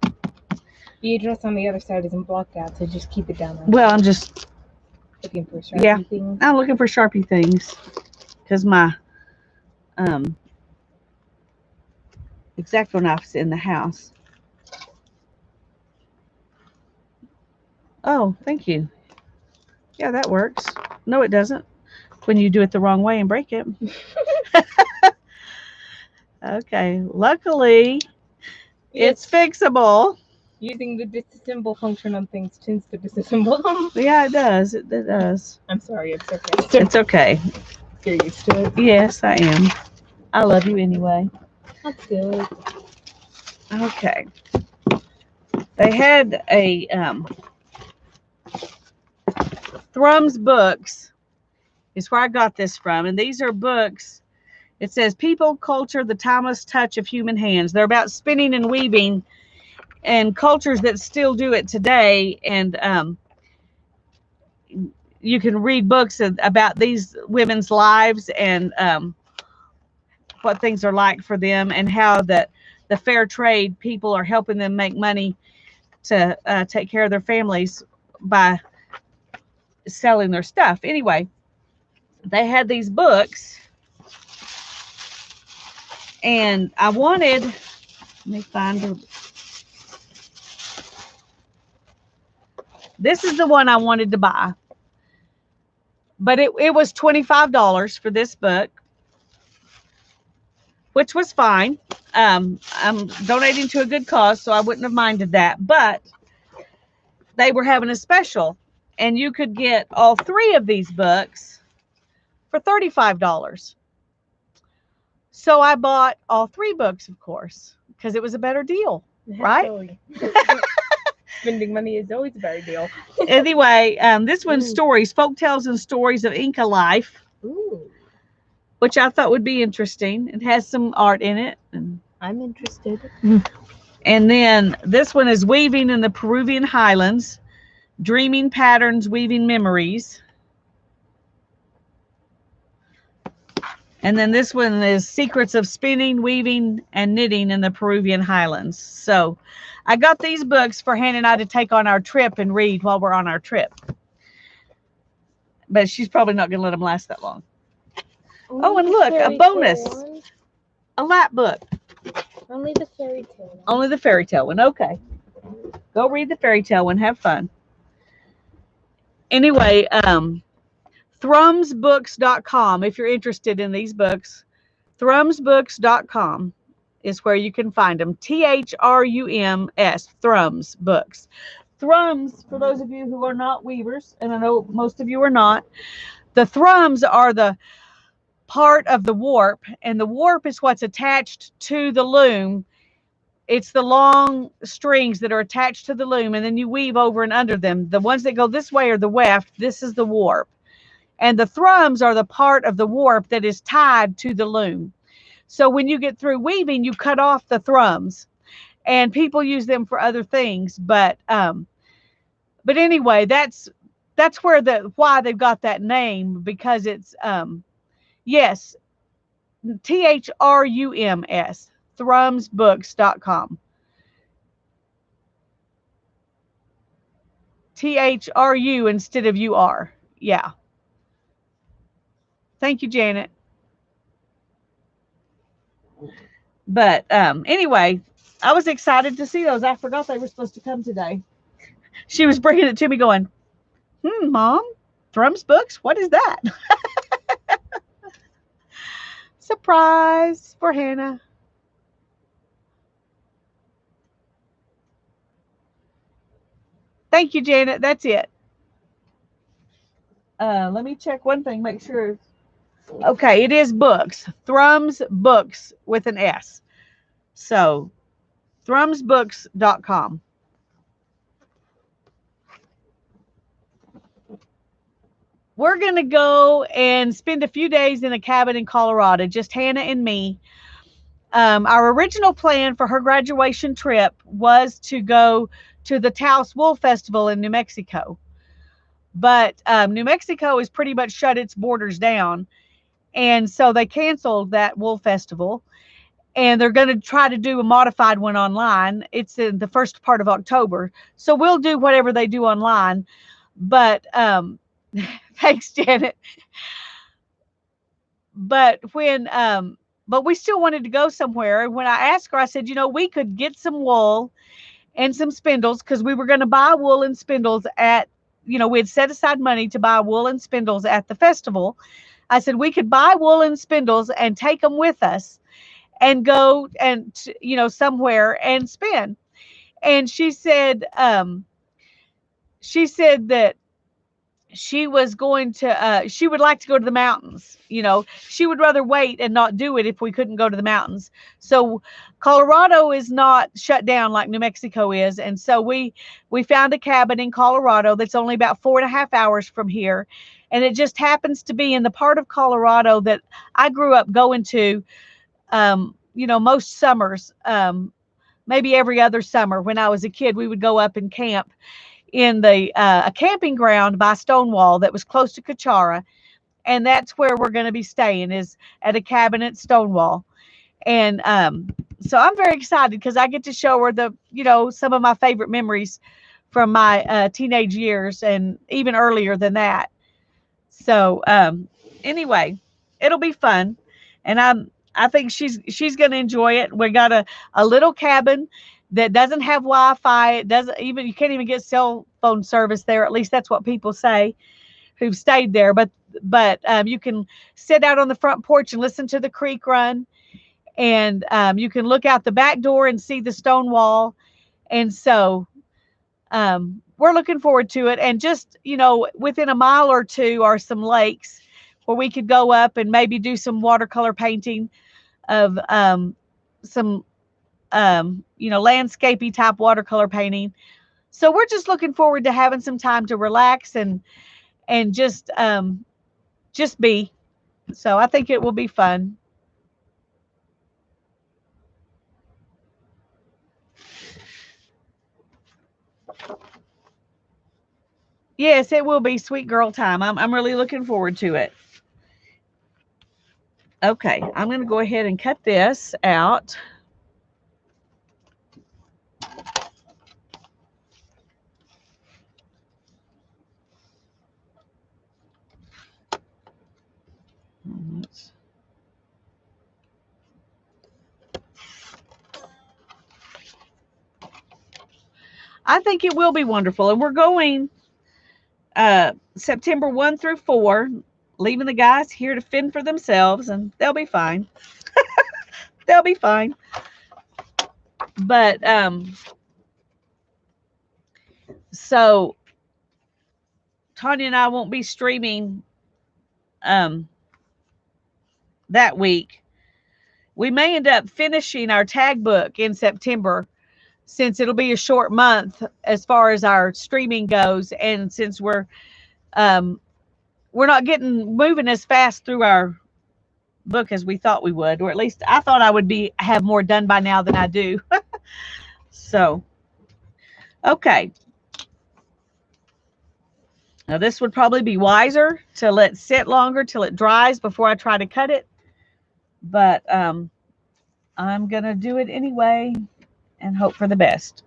The address on the other side isn't blocked out, so just keep it down there. Well, I'm just Looking for Sharpie things. I'm looking for Sharpie things because my X-Acto knife's in the house. Oh, thank you. Yeah, that works. No, it doesn't. When you do it the wrong way and break it. Okay, luckily it's fixable. Using the disassemble function on things tends to disassemble them. Yeah, it does. It does. I'm sorry, it's okay. It's okay. You're used to it. Yes, I am. I love you anyway. That's good. Okay. They had a Thrum's Books is where I got this from, and these are books. It says People, Culture, the Timeless Touch of Human Hands. They're about spinning and weaving and cultures that still do it today. And you can read books about these women's lives and what things are like for them, and how that the fair trade people are helping them make money to take care of their families by selling their stuff. Anyway, they had these books, and I wanted, let me find her. This is the one I wanted to buy, but it was $25 for this book, which was fine. I'm donating to a good cause, so I wouldn't have minded that, but they were having a special, and you could get all 3 of these books for $35. So I bought all 3 books, of course, because it was a better deal, right? Spending money is always a better deal. Anyway, this one's stories, folk tales and stories of Inca life. Ooh. Which I thought would be interesting. It has some art in it. And I'm interested. And then this one is Weaving in the Peruvian Highlands, Dreaming Patterns, Weaving Memories. And then this one is Secrets of Spinning, Weaving, and Knitting in the Peruvian Highlands. So I got these books for Hannah and I to take on our trip and read while we're on our trip. But she's probably not going to let them last that long. Oh, and look, a bonus. A lap book. Only the fairy tale one. Only the fairy tale one. Okay. Go read the fairy tale one. Have fun. Anyway, thrumsbooks.com if you're interested in these books. thrumsbooks.com is where you can find them. THRUMS, Thrums Books. Thrums, for those of you who are not weavers, and I know most of you are not, the thrums are the part of the warp, and the warp is what's attached to the loom. It's the long strings that are attached to the loom, and then you weave over and under them. The ones that go this way are the weft. This is the warp. And the thrums are the part of the warp that is tied to the loom. So when you get through weaving, you cut off the thrums, and people use them for other things. But anyway, that's where why they've got that name, because it's yes, THRUMS, thrumsbooks.com. THRU instead of UR. Yeah. Thank you, Janet. But anyway, I was excited to see those. I forgot they were supposed to come today. She was bringing it to me going, Mom, Thrums Books? What is that? Surprise for Hannah. Thank you, Janet. That's it. Let me check one thing, make sure. Okay, it is books. Thrums Books with an S. So, thrumsbooks.com. We're going to go and spend a few days in a cabin in Colorado, just Hannah and me. Our original plan for her graduation trip was to go to the Taos Wool Festival in New Mexico. But New Mexico has pretty much shut its borders down. And so they canceled that wool festival. And they're going to try to do a modified one online. It's in the first part of October. So we'll do whatever they do online. But thanks, Janet. But but we still wanted to go somewhere. And when I asked her, I said, we could get some wool and some spindles, because we were going to buy wool and spindles at, we had set aside money to buy wool and spindles at the festival. I said, we could buy wool and spindles and take them with us and go and, somewhere and spin. And she said that she was going to, she would like to go to the mountains. She would rather wait and not do it if we couldn't go to the mountains. So Colorado is not shut down like New Mexico is. And so we found a cabin in Colorado that's only about 4.5 hours from here. And it just happens to be in the part of Colorado that I grew up going to, most summers, maybe every other summer. When I was a kid, we would go up and camp in a camping ground by Stonewall that was close to Kachara. And that's where we're going to be staying, is at a cabin at Stonewall. And so I'm very excited because I get to show her some of my favorite memories from my teenage years and even earlier than that. So anyway, it'll be fun. And I think she's going to enjoy it. We got a little cabin that doesn't have Wi-Fi. You can't even get cell phone service there. At least that's what people say who've stayed there. But you can sit out on the front porch and listen to the creek run. And you can look out the back door and see the stone wall. And so we're looking forward to it. And just, within a mile or two are some lakes where we could go up and maybe do some watercolor painting of some landscapey type watercolor painting. So we're just looking forward to having some time to relax and just be. So I think it will be fun. Yes, it will be sweet girl time. I'm really looking forward to it. Okay, I'm going to go ahead and cut this out. I think it will be wonderful. And we're going September 1 through 4, leaving the guys here to fend for themselves, and they'll be fine. They'll be fine. But so Tanya and I won't be streaming um that week. We may end up finishing our tag book in September since it'll be a short month as far as our streaming goes, and since um we're not getting moving as fast through our book as we thought we would, or at least I thought I would be have more done by now than I do. So, okay. Now this would probably be wiser to let sit longer till it dries before I try to cut it, but I'm gonna do it anyway and hope for the best.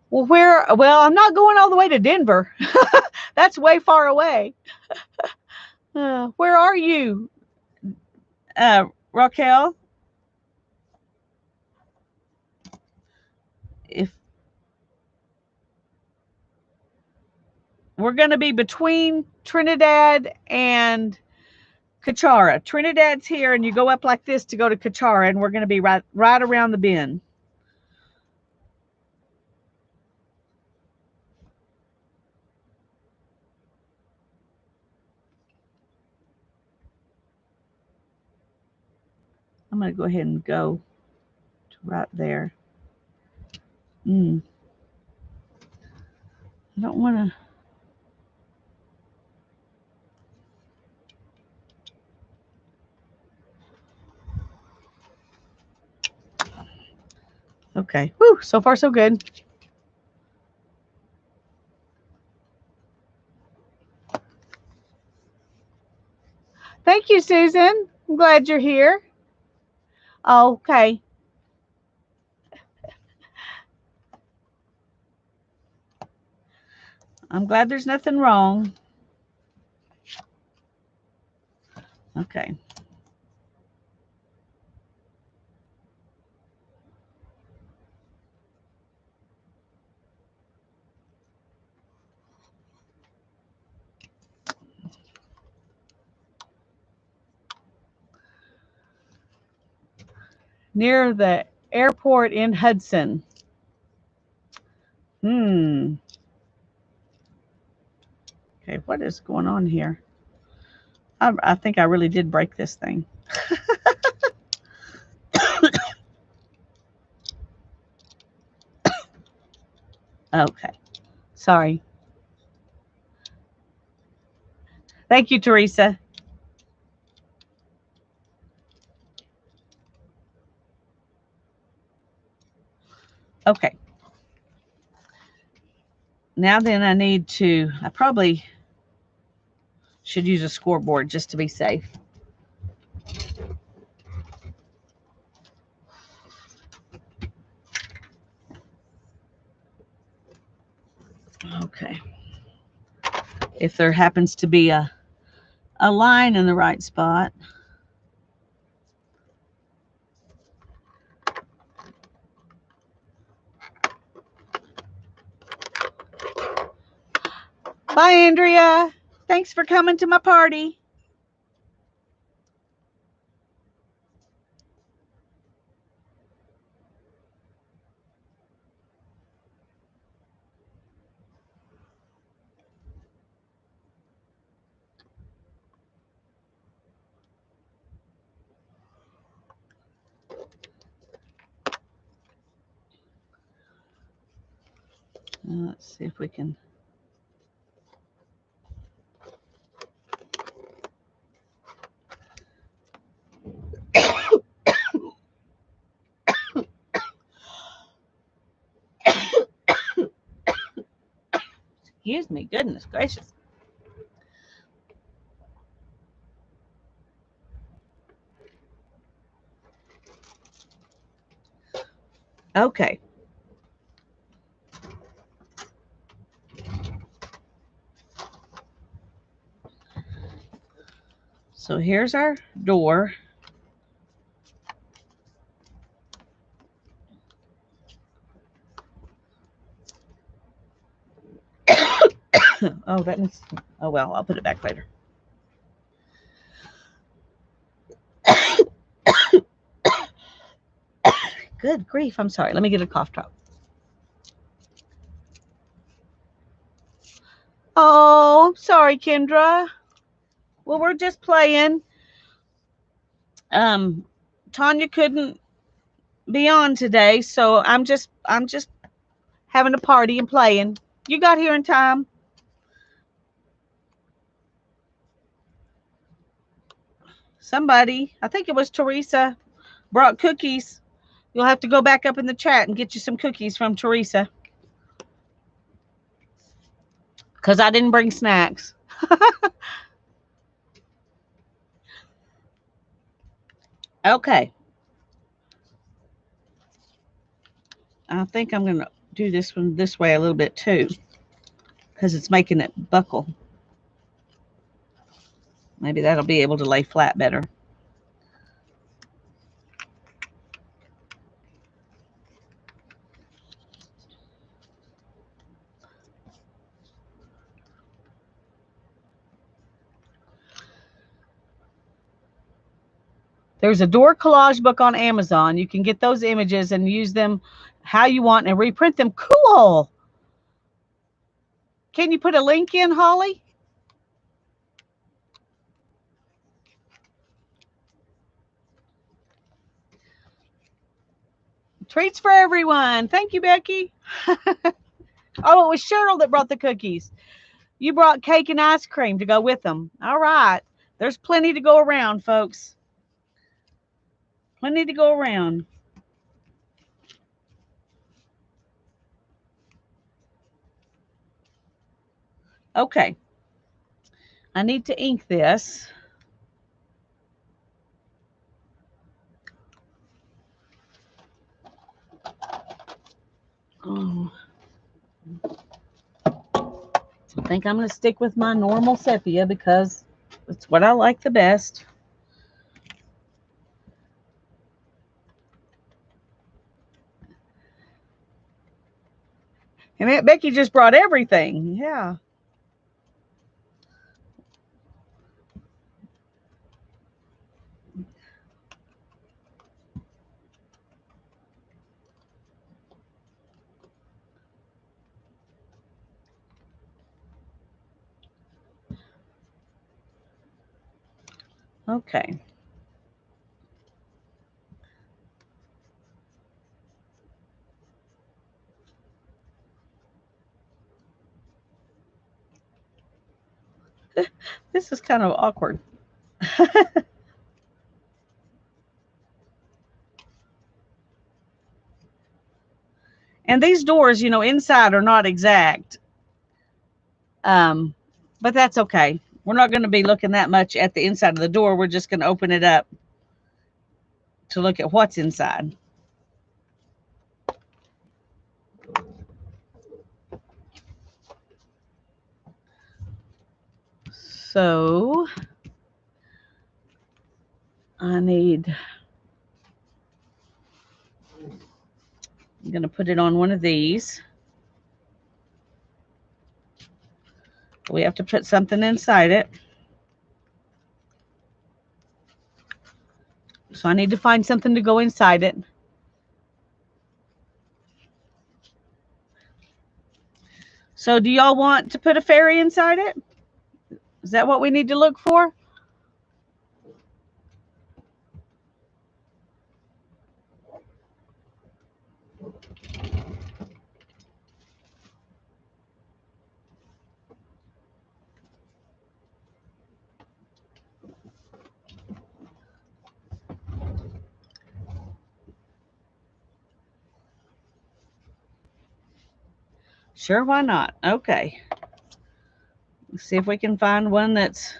Well, I'm not going all the way to Denver. That's way far away. Where are you, Raquel? If we're going to be between Trinidad and Kachara. Trinidad's here, and you go up like this to go to Kachara, and we're going to be right around the bend. I'm going to go ahead and go to right there. I don't want to. Okay. Whew, so far so good. Thank you, Susan. I'm glad you're here. Okay. I'm glad there's nothing wrong. Okay. Near the airport in Hudson. Okay, what is going on here? I think I really did break this thing. Okay. Sorry. Thank you, Teresa. Okay. Now then I probably should use a scoreboard just to be safe. Okay. If there happens to be a line in the right spot. Bye, Andrea. Thanks for coming to my party. Let's see if we can. Excuse me, goodness gracious. Okay. So here's our door. Oh, that needs. Oh well, I'll put it back later. Good grief! I'm sorry. Let me get a cough drop. Oh, sorry, Kendra. Well, we're just playing. Um, Tanya couldn't be on today, so I'm just having a party and playing. You got here in time. Somebody, I think it was Teresa, brought cookies. You'll have to go back up in the chat and get you some cookies from Teresa because I didn't bring snacks. Okay, I think I'm going to do this one this way a little bit too because it's making it buckle. Maybe that'll be able to lay flat better. There's a door collage book on Amazon. You can get those images and use them how you want and reprint them. Cool. Can you put a link in, Holly? Treats for everyone. Thank you, Becky. Oh, it was Cheryl that brought the cookies. You brought cake and ice cream to go with them. All right. There's plenty to go around, folks. Plenty to go around. Okay. I need to ink this. Oh. I think I'm going to stick with my normal sepia because it's what I like the best. And Aunt Becky just brought everything. Yeah. Okay. This is kind of awkward. And these doors, inside are not exact. But that's okay. We're not going to be looking that much at the inside of the door. We're just going to open it up to look at what's inside. So I'm going to put it on one of these. We have to put something inside it. So I need to find something to go inside it. So do y'all want to put a fairy inside it? Is that what we need to look for? Sure, why not? Okay. Let's see if we can find one that's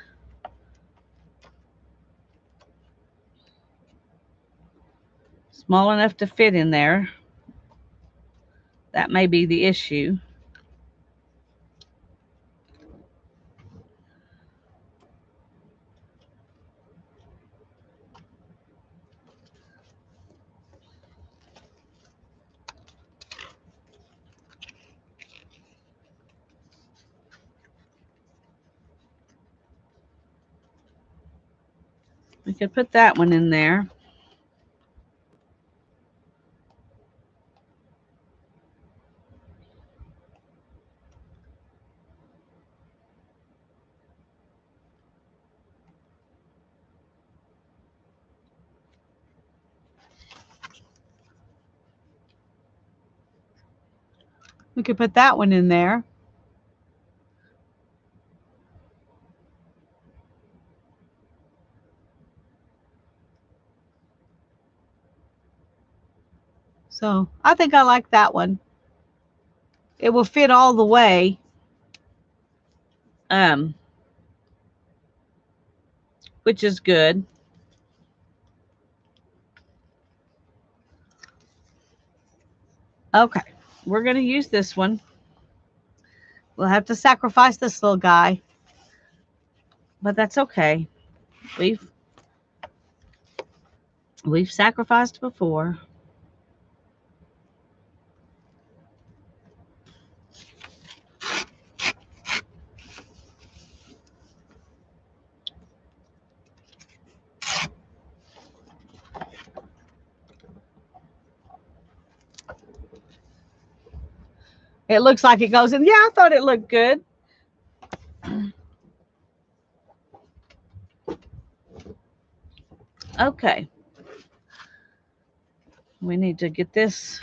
small enough to fit in there. That may be the issue. We could put that one in there. We could put that one in there. So I think I like that one. It will fit all the way. Um, which is good. Okay, we're going to use this one. We'll have to sacrifice this little guy, but that's okay. We've we've sacrificed before. It looks like it goes in. Yeah, I thought it looked good. Okay. We need to get this.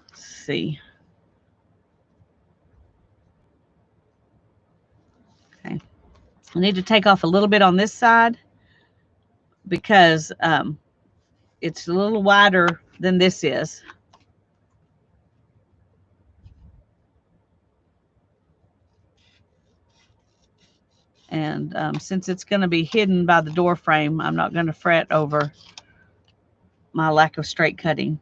Let's see. Okay. I need to take off a little bit on this side because it's a little wider than this is. And since it's going to be hidden by the door frame, I'm not going to fret over my lack of straight cutting.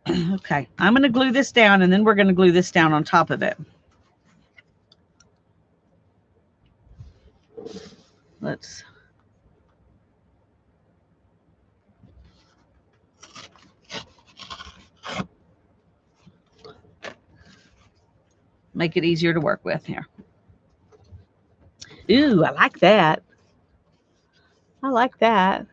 Okay, I'm going to glue this down, and then we're going to glue this down on top of it. Let's make it easier to work with here. Ooh, I like that. I like that.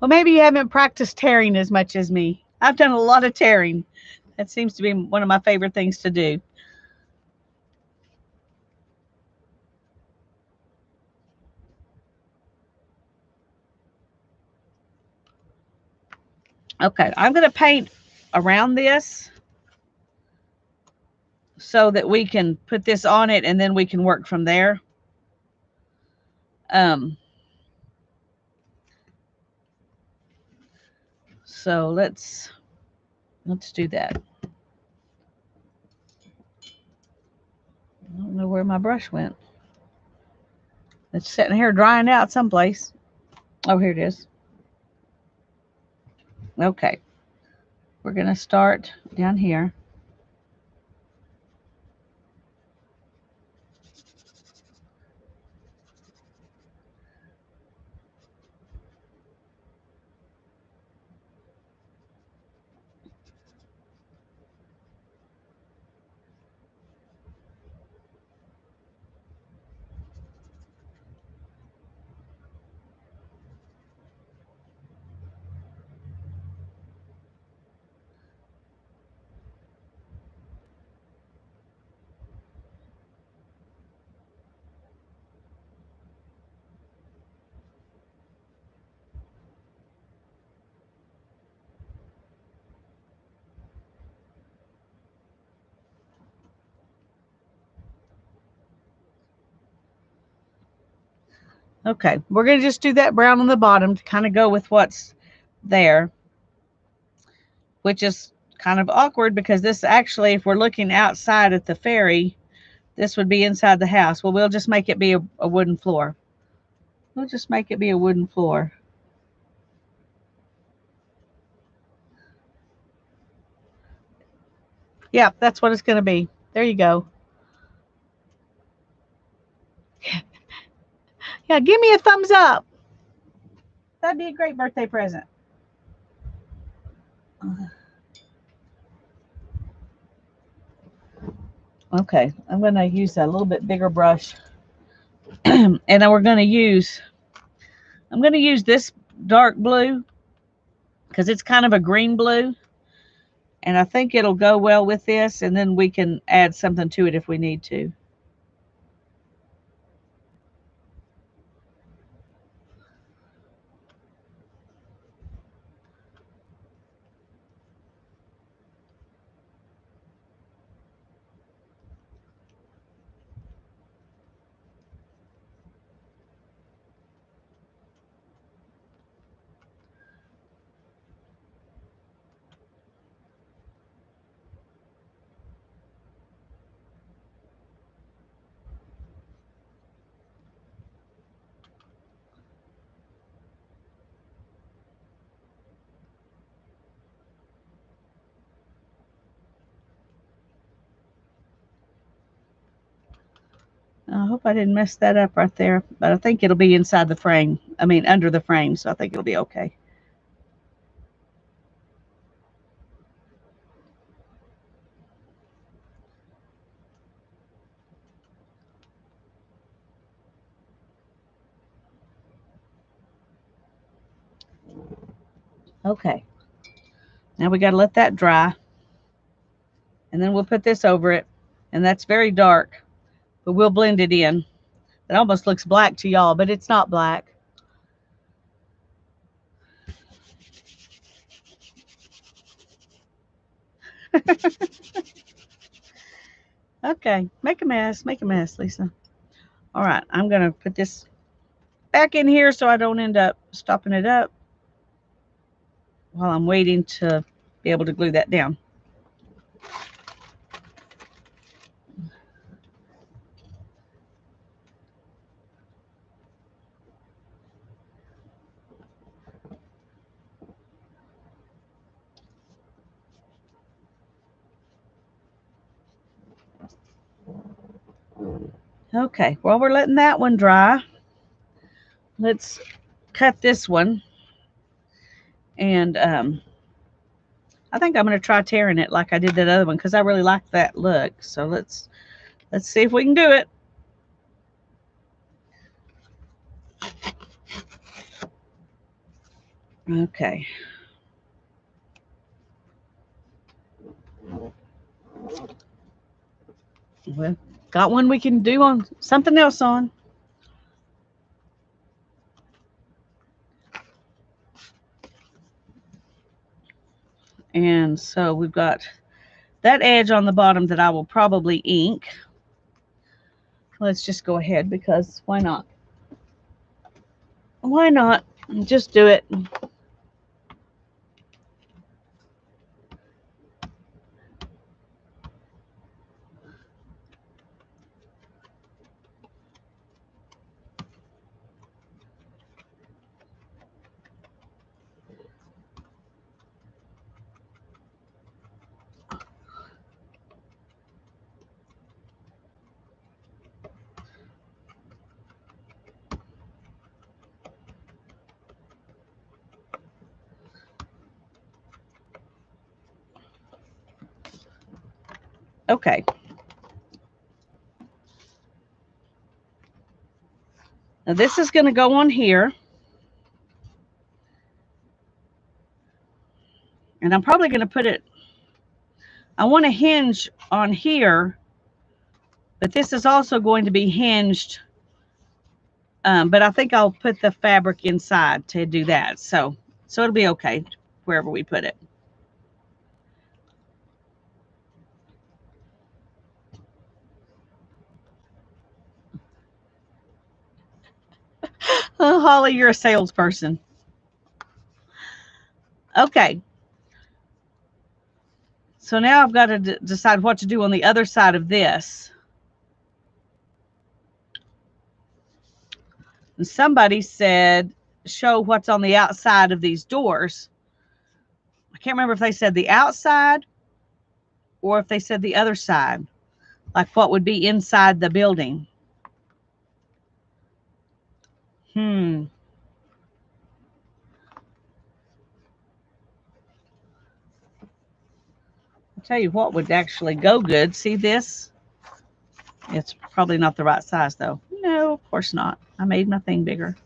Well, maybe you haven't practiced tearing as much as me. I've done a lot of tearing. That seems to be one of my favorite things to do. Okay, I'm going to paint around this so that we can put this on it and then we can work from there. So let's do that. I don't know where my brush went. It's sitting here drying out someplace. Oh, here it is. Okay. We're going to start down here. Okay, we're going to just do that brown on the bottom to kind of go with what's there, which is kind of awkward because this actually, if we're looking outside at the ferry, this would be inside the house. Well, we'll just make it be a wooden floor. We'll just make it be a wooden floor. Yeah, that's what it's going to be. There you go. Yeah, give me a thumbs up. That'd be a great birthday present. Okay, I'm going to use a little bit bigger brush. And then I'm going to use this dark blue because it's kind of a green blue. And I think it'll go well with this, and then we can add something to it if we need to. I hope I didn't mess that up right there, but I think it'll be inside the frame. I mean, under the frame, so I think it'll be okay. Okay, now we got to let that dry, and then we'll put this over it, and that's very dark, but we'll blend it in. It almost looks black to y'all, but it's not black. Okay, make a mess, Lisa. All right, I'm going to put this back in here so I don't end up stopping it up while I'm waiting to be able to glue that down. Okay, while we're letting that one dry, let's cut this one. And I think I'm going to try tearing it like I did that other one because I really like that look. So let's see if we can do it. Okay. Well, got one we can do on something else on. And so we've got that edge on the bottom that I will probably ink. Let's just go ahead because why not? Why not? Just do it. Okay. Now this is going to go on here. And I'm probably going to put it, I want to hinge on here, but this is also going to be hinged. But I think I'll put the fabric inside to do that. So it'll be okay wherever we put it. Holly, you're a salesperson. Okay. So now I've got to decide what to do on the other side of this. And somebody said, show what's on the outside of these doors. I can't remember if they said the outside or if they said the other side, like what would be inside the building. I'll tell you what would actually go good. See this? It's probably not the right size though. No, of course not. I made my thing bigger.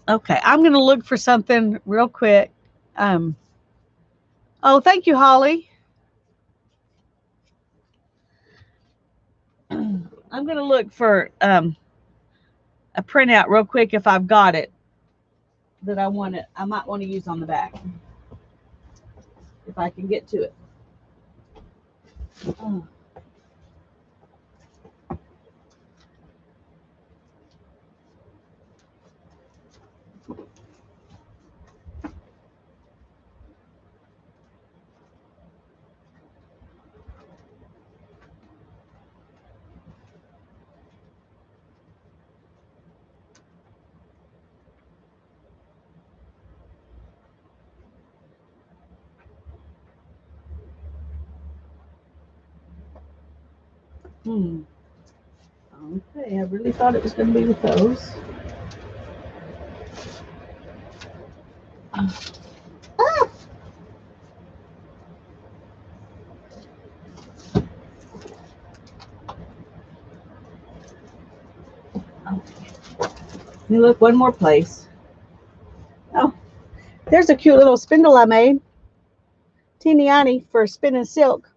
Okay, I'm going to look for something real quick. Oh, thank you, Holly. I'm going to look for a printout real quick if I've got it that I might want to use on the back if I can get to it. Oh. Okay, I really thought it was going to be with those. Ah. Let me look one more place. Oh, there's a cute little spindle I made. Teeny tiny for spinning silk.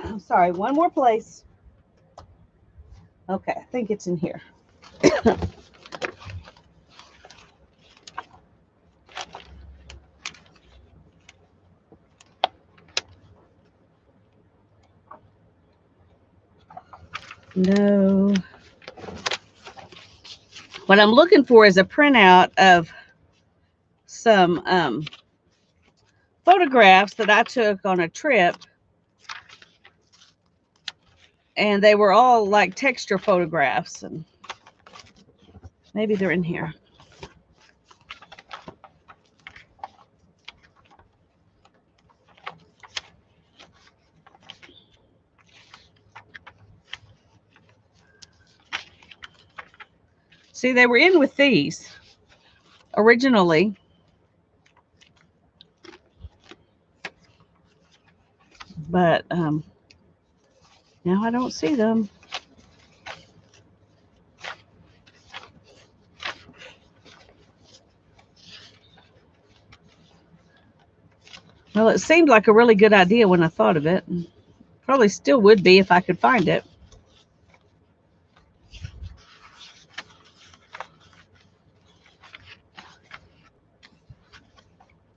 I'm sorry, one more place. Okay, I think it's in here. No. What I'm looking for is a printout of some photographs that I took on a trip. And they were all like texture photographs. And maybe they're in here. See, they were in with these originally. But now I don't see them. Well, it seemed like a really good idea when I thought of it. Probably still would be if I could find it.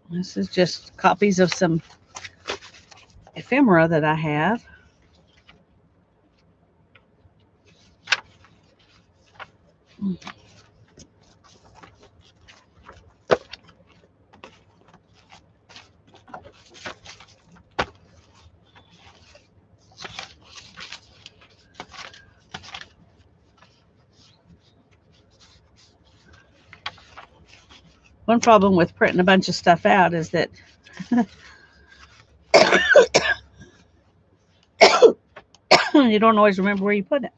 This is just copies of some ephemera that I have. One problem with printing a bunch of stuff out is that you don't always remember where you put it.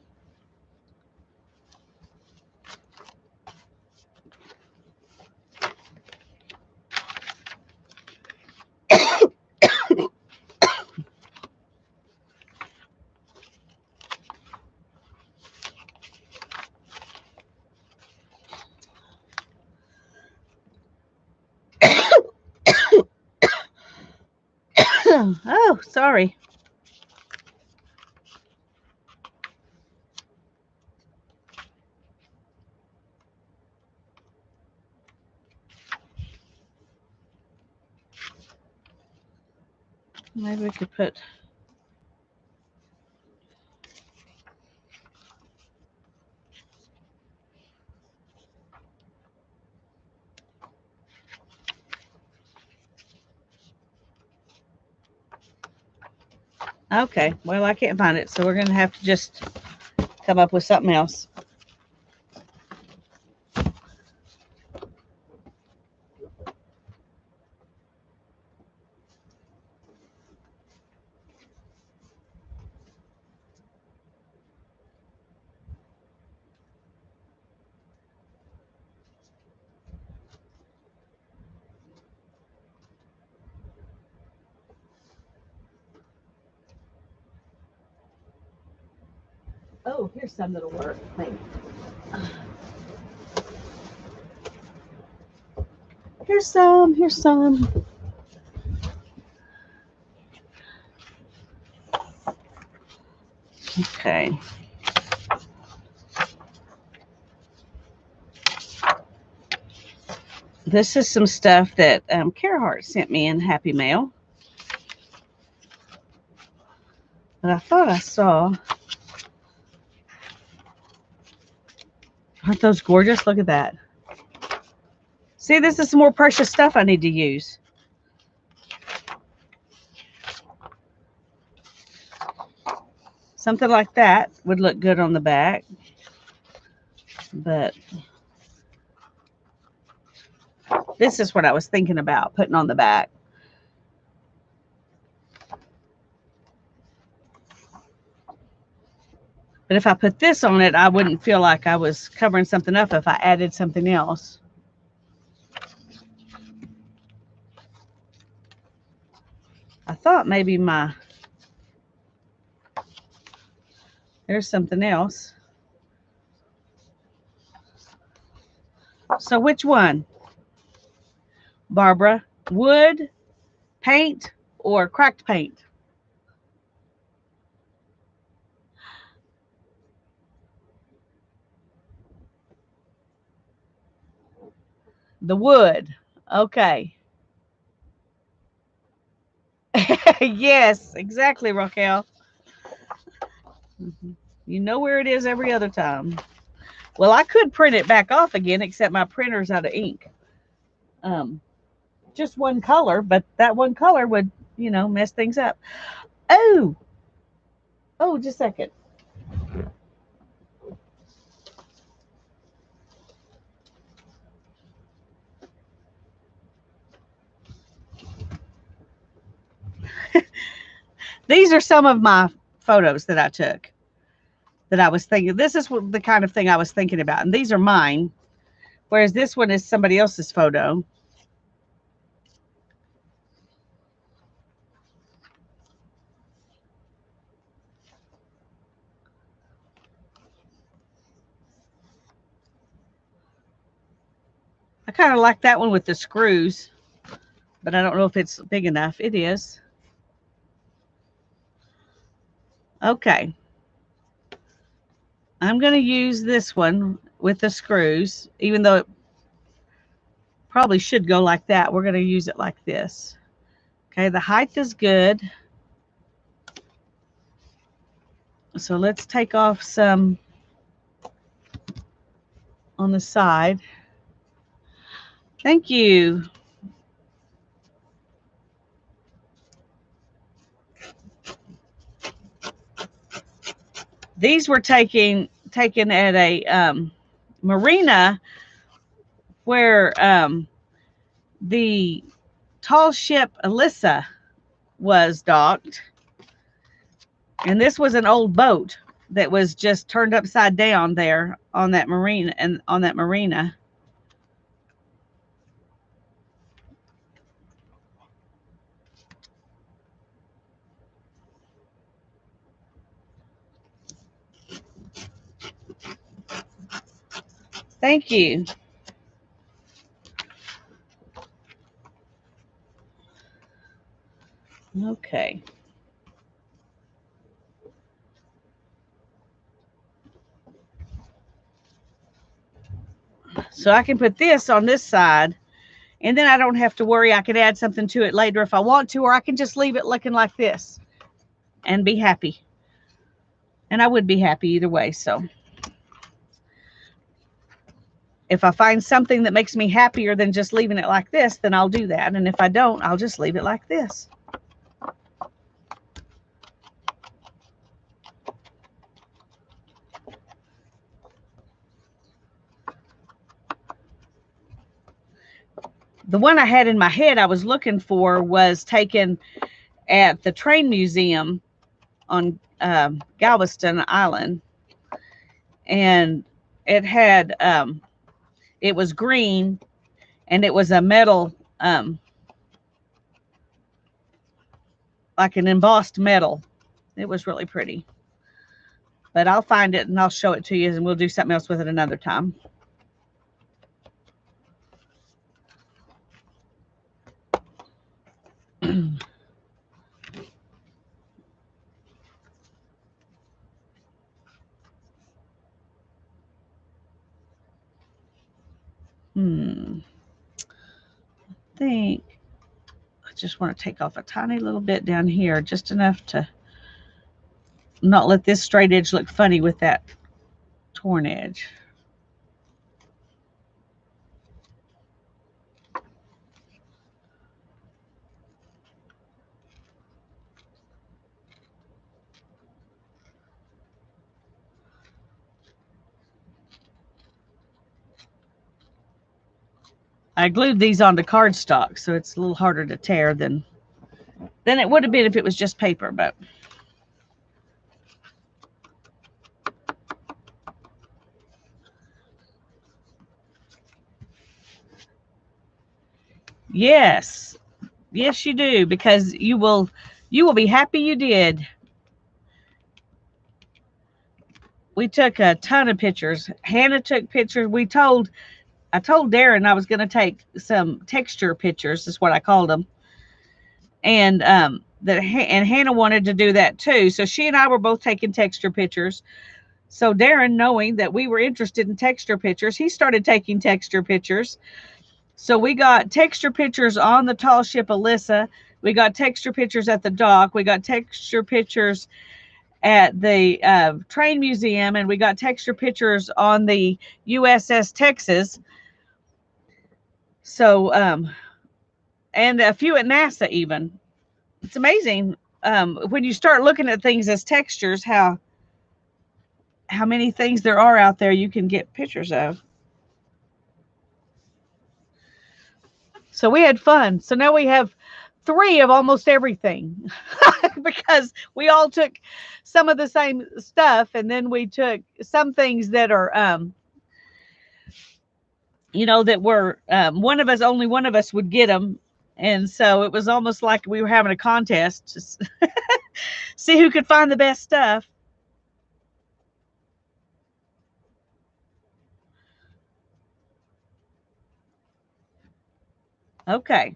Oh, sorry. Maybe we could put... Okay, well, I can't find it, so we're going to have to just come up with something else. Oh, here's some that'll work, maybe. Here's some, here's some. Okay. This is some stuff that Carahart sent me in Happy Mail. But I thought I saw. Aren't those gorgeous? Look at that. See, this is some more precious stuff I need to use. Something like that would look good on the back. But this is what I was thinking about putting on the back. But if I put this on it, I wouldn't feel like I was covering something up if I added something else. I thought maybe there's something else. So which one, Barbara? Wood, paint, or cracked paint? The wood. Okay. Yes, exactly, Raquel. You know where it is every other time. Well, I could print it back off again, except my printer's out of ink. Just one color, but that one color would, mess things up. Oh, just a second. These are some of my photos that I took that I was thinking. This is the kind of thing I was thinking about. And these are mine, whereas this one is somebody else's photo. I kind of like that one with the screws, but I don't know if it's big enough. It is. Okay. I'm going to use this one with the screws, even though it probably should go like that. We're going to use it like this. Okay, the height is good. So let's take off some on the side. Thank you. These were taken at a marina where the tall ship Alyssa was docked, and this was an old boat that was just turned upside down there on that marina and on that marina. Thank you. Okay. So I can put this on this side, and then I don't have to worry. I can add something to it later if I want to, or I can just leave it looking like this and be happy. And I would be happy either way. So if I find something that makes me happier than just leaving it like this, then I'll do that. And if I don't, I'll just leave it like this. The one I had in my head I was looking for was taken at the train museum on Galveston Island. And it had, it was green, and it was a metal, like an embossed metal. It was really pretty. But I'll find it and I'll show it to you, and we'll do something else with it another time. I think I just want to take off a tiny little bit down here, just enough to not let this straight edge look funny with that torn edge. I glued these onto cardstock, so it's a little harder to tear than it would have been if it was just paper, but yes. Yes, you do, because you will be happy you did. We took a ton of pictures. Hannah took pictures. I told Darren I was going to take some texture pictures, is what I called them. And and Hannah wanted to do that too. So she and I were both taking texture pictures. So Darren, knowing that we were interested in texture pictures, he started taking texture pictures. So we got texture pictures on the tall ship Alyssa. We got texture pictures at the dock. We got texture pictures at the train museum, and we got texture pictures on the USS Texas. So, and a few at NASA even. It's amazing when you start looking at things as textures, how many things there are out there you can get pictures of. So we had fun. So now we have 3 of almost everything because we all took some of the same stuff, and then we took some things that are that were only one of us would get them. And so it was almost like we were having a contest to see who could find the best stuff. Okay.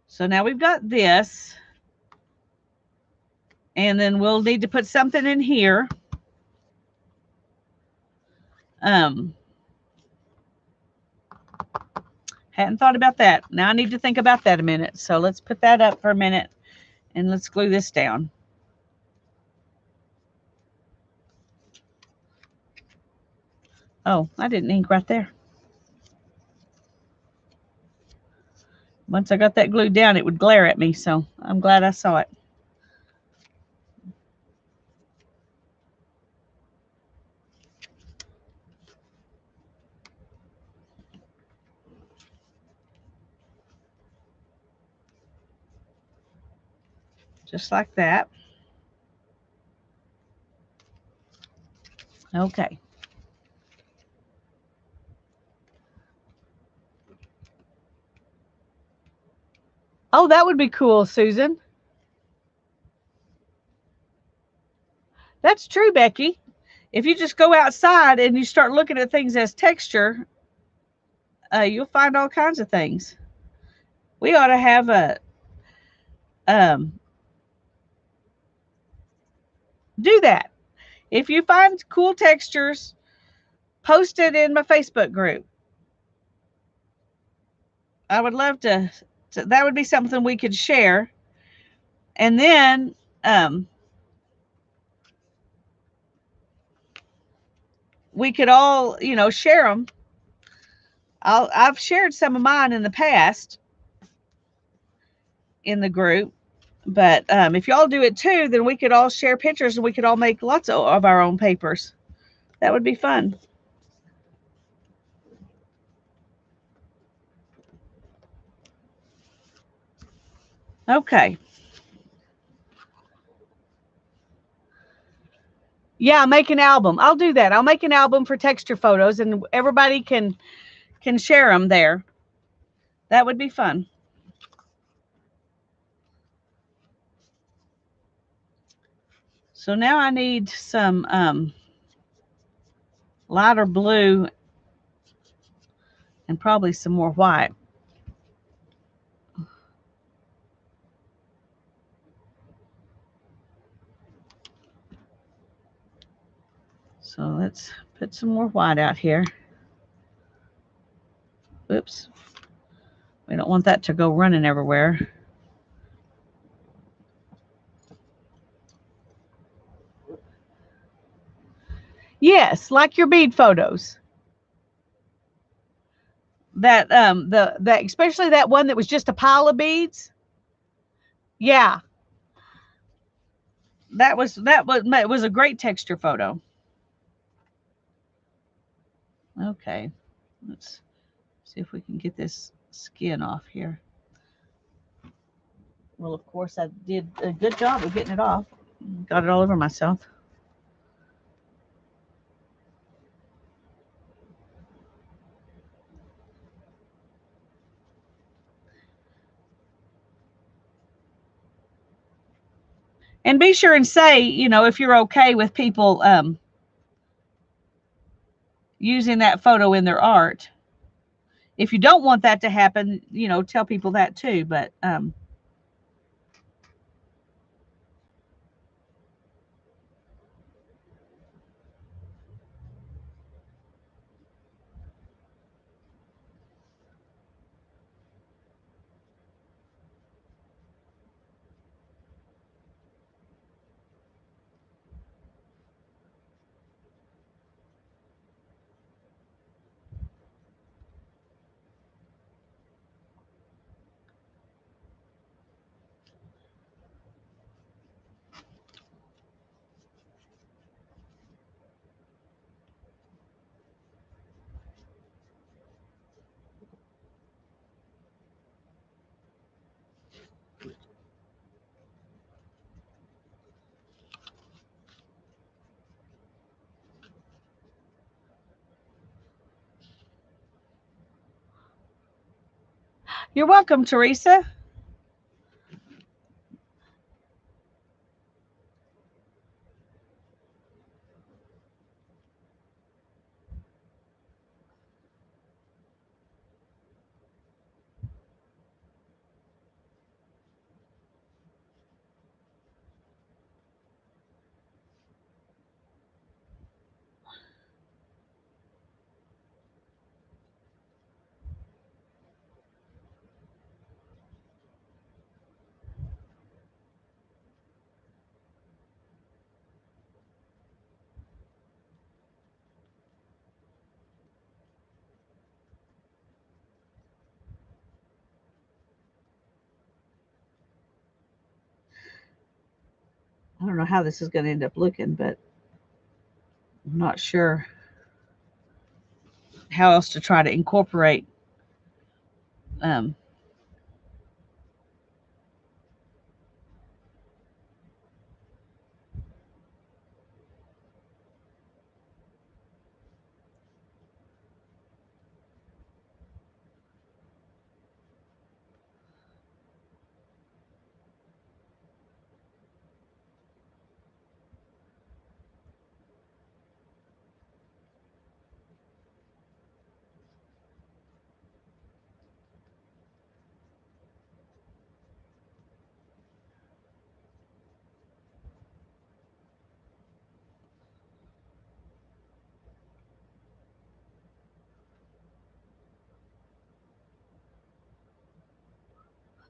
So now we've got this. And then we'll need to put something in here. Hadn't thought about that. Now I need to think about that a minute. So let's put that up for a minute, and let's glue this down. Oh, I didn't ink right there. Once I got that glued down, it would glare at me, so I'm glad I saw it. just like that. Okay. Oh, that would be cool, Susan. That's true, Becky. If you just go outside and you start looking at things as texture, you'll find all kinds of things. We ought to have a um, do that. If you find cool textures, post it in my Facebook group. I would love to that would be something we could share. And then we could all, share them. I've shared some of mine in the past in the group, but if y'all do it too, then we could all share pictures and we could all make lots of our own papers. That would be fun. Okay. Yeah, make an album. I'll do that. I'll make an album for texture photos, and everybody can share them there. That would be fun. So now I need some lighter blue and probably some more white. So let's put some more white out here. Oops. We don't want that to go running everywhere. Yes, like your bead photos. That that especially that one that was just a pile of beads. Yeah, it was a great texture photo. Okay, let's see if we can get this skin off here. Well, of course I did a good job of getting it off. Got it all over myself. And be sure and say, if you're okay with people using that photo in their art. If you don't want that to happen, tell people that too. But you're welcome, Teresa. I don't know how this is going to end up looking, but I'm not sure how else to try to incorporate um,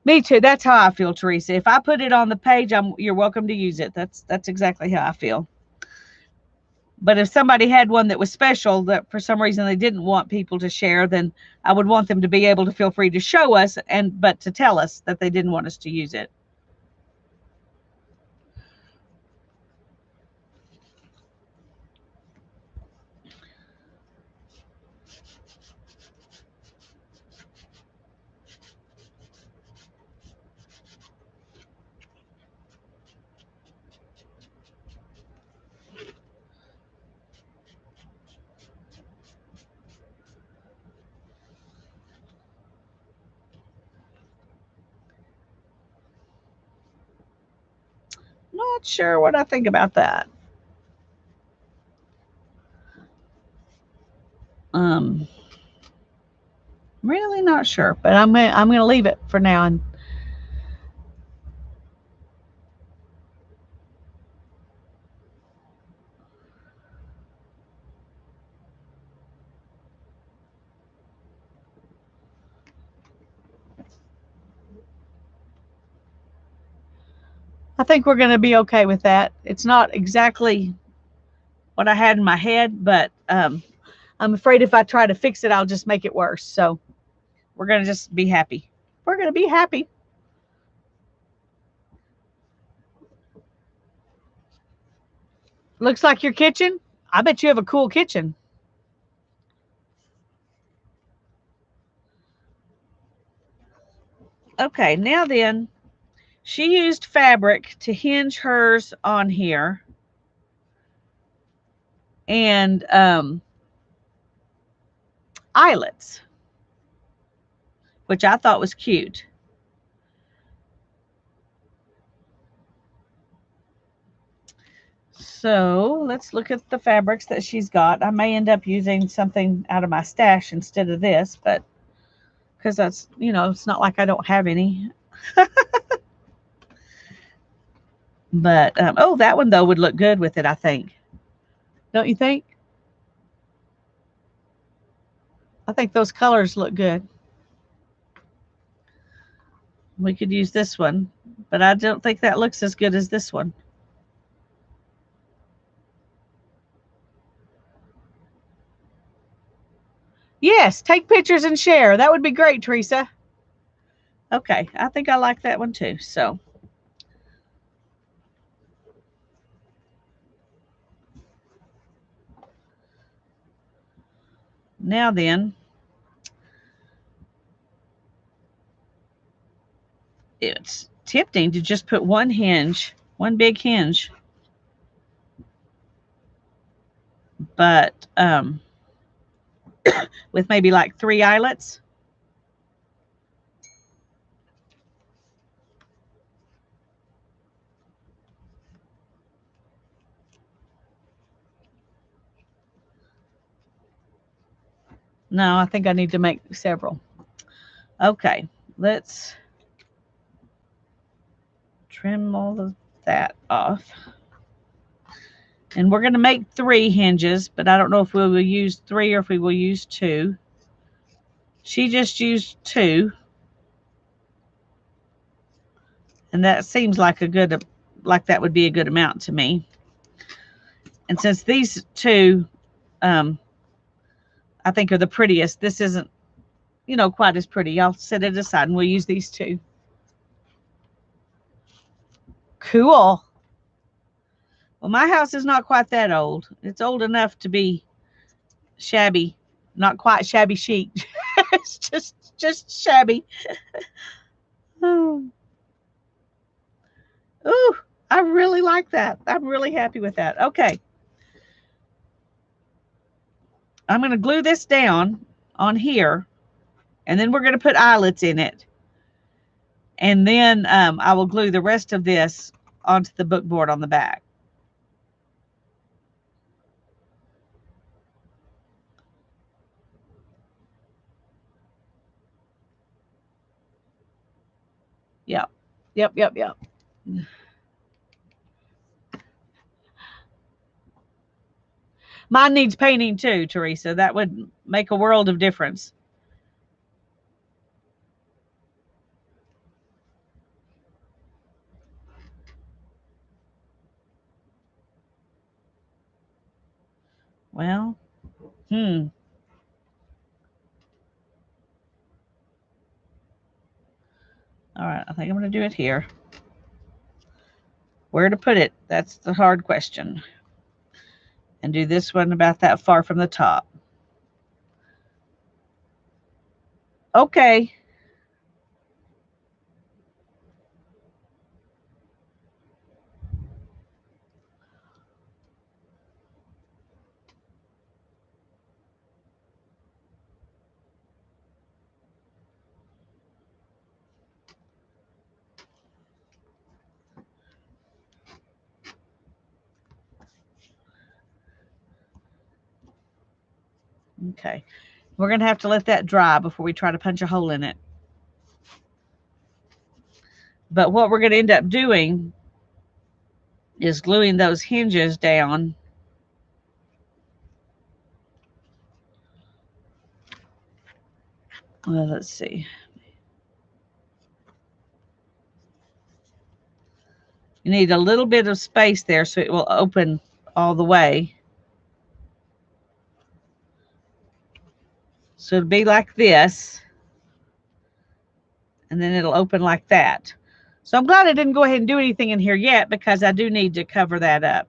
Me too. That's how I feel, Teresa. If I put it on the page, you're welcome to use it. That's exactly how I feel. But if somebody had one that was special that for some reason they didn't want people to share, then I would want them to be able to feel free to show us and but to tell us that they didn't want us to use it. Not sure what I think about that. Um, really not sure, but I'm gonna leave it for now. And I think we're gonna be okay with that. It's not exactly what I had in my head, but I'm afraid if I try to fix it, I'll just make it worse. So we're gonna just be happy. We're gonna be happy. Looks like your kitchen. I bet you have a cool kitchen. Okay, now then, she used fabric to hinge hers on here, and eyelets, which I thought was cute. So let's look at the fabrics that she's got. I may end up using something out of my stash instead of this, but because that's, it's not like I don't have any. But, oh, that one, though, would look good with it, I think. Don't you think? I think those colors look good. We could use this one, but I don't think that looks as good as this one. Yes, take pictures and share. That would be great, Teresa. Okay, I think I like that one too. So now then, it's tempting to just put one hinge, one big hinge, but with maybe like 3 eyelets. No, I think I need to make several. Okay, let's trim all of that off. And we're going to make 3 hinges, but I don't know if we will use 3 or if we will use 2. She just used 2. And that seems like that would be a good amount to me. And since these 2, I think are the prettiest, this isn't, quite as pretty. I'll set it aside and we'll use these 2. Cool. Well, my house is not quite that old. It's old enough to be shabby, not quite shabby chic. It's just shabby. Oh. Ooh, I really like that. I'm really happy with that. Okay. I'm going to glue this down on here, and then we're going to put eyelets in it. And then I will glue the rest of this onto the book board on the back. Yep. Yep, yep, yep. Mine needs painting too, Teresa. That would make a world of difference. Well, All right, I think I'm going to do it here. Where to put it? That's the hard question. And do this one about that far from the top. Okay. Okay. We're going to have to let that dry before we try to punch a hole in it. But what we're going to end up doing is gluing those hinges down. Well, let's see. You need a little bit of space there so it will open all the way. So it'll be like this. And then it'll open like that. So I'm glad I didn't go ahead and do anything in here yet because I do need to cover that up.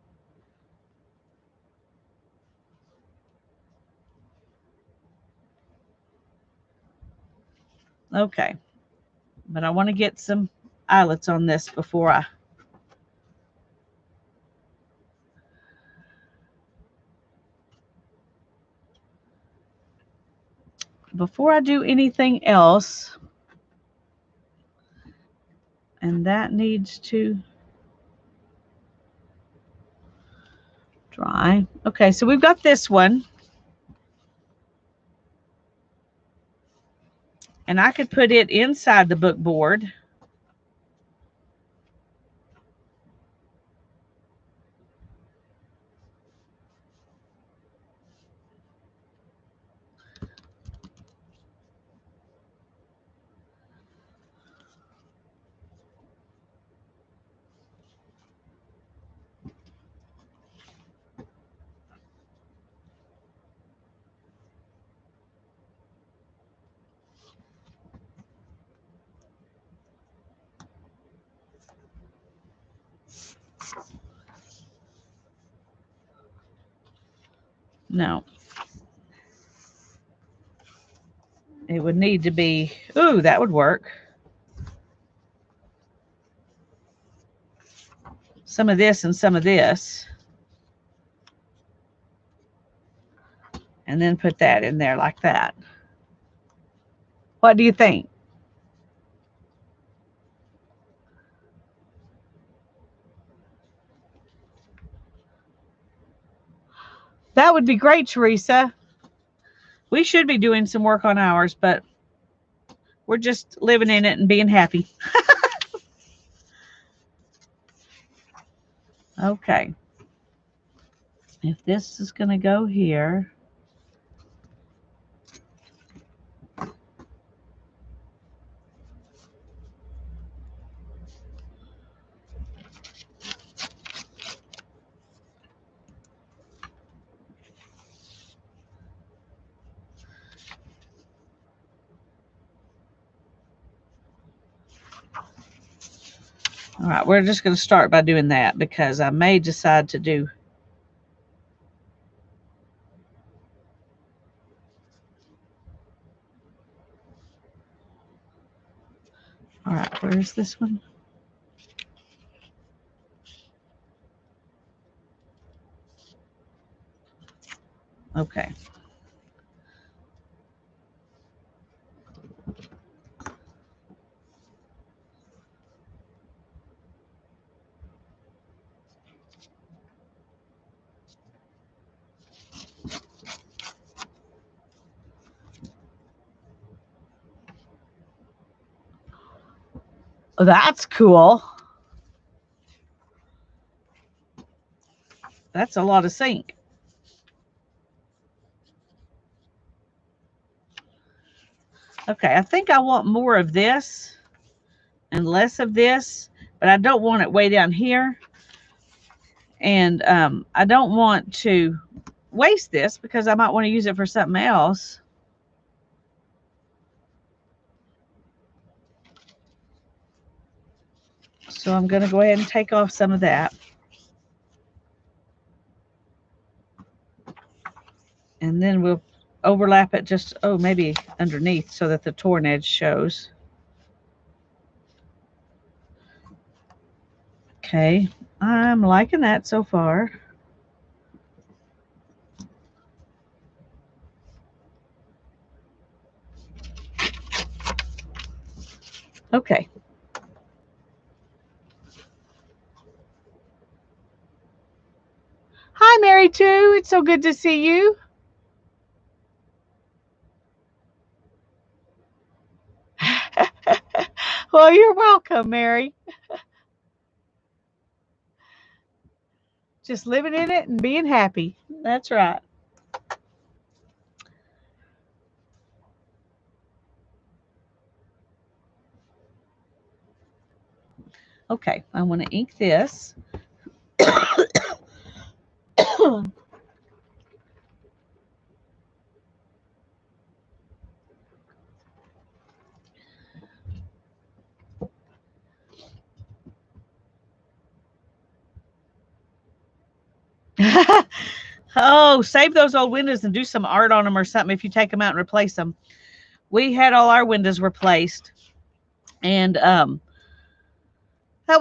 Okay. But I want to get some eyelets on this before I do anything else. And that needs to dry. Okay, so we've got this one. And I could put it inside the book board. No. It would need to be, ooh, that would work. Some of this and some of this. And then put that in there like that. What do you think? That would be great, Teresa. We should be doing some work on ours, but we're just living in it and being happy. Okay. If this is going to go here. All right, we're just going to start by doing that because I may decide to do. All right, where's this one? Okay. Oh, that's cool. That's a lot of zinc. Okay, I think I want more of this and less of this, but I don't want it way down here. And I don't want to waste this because I might want to use it for something else. So I'm going to go ahead and take off some of that. And then we'll overlap it just, maybe underneath so that the torn edge shows. Okay, I'm liking that so far. Okay. Hi, Mary too. It's so good to see you. Well, you're welcome, Mary. Just living in it and being happy. That's right. Okay, I want to ink this. Oh, save those old windows and do some art on them or something if you take them out and replace them. We had all our windows replaced, and that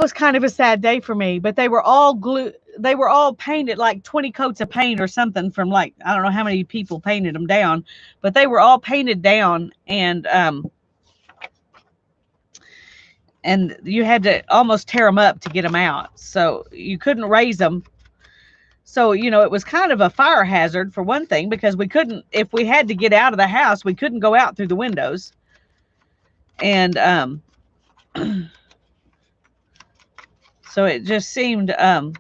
was kind of a sad day for me, but they were all glue. They were all painted like 20 coats of paint or something from, like, I don't know how many people painted them down, but they were all painted down, and you had to almost tear them up to get them out. So you couldn't raise them. So, it was kind of a fire hazard for one thing, because we couldn't, if we had to get out of the house, we couldn't go out through the windows. And so it just seemed, and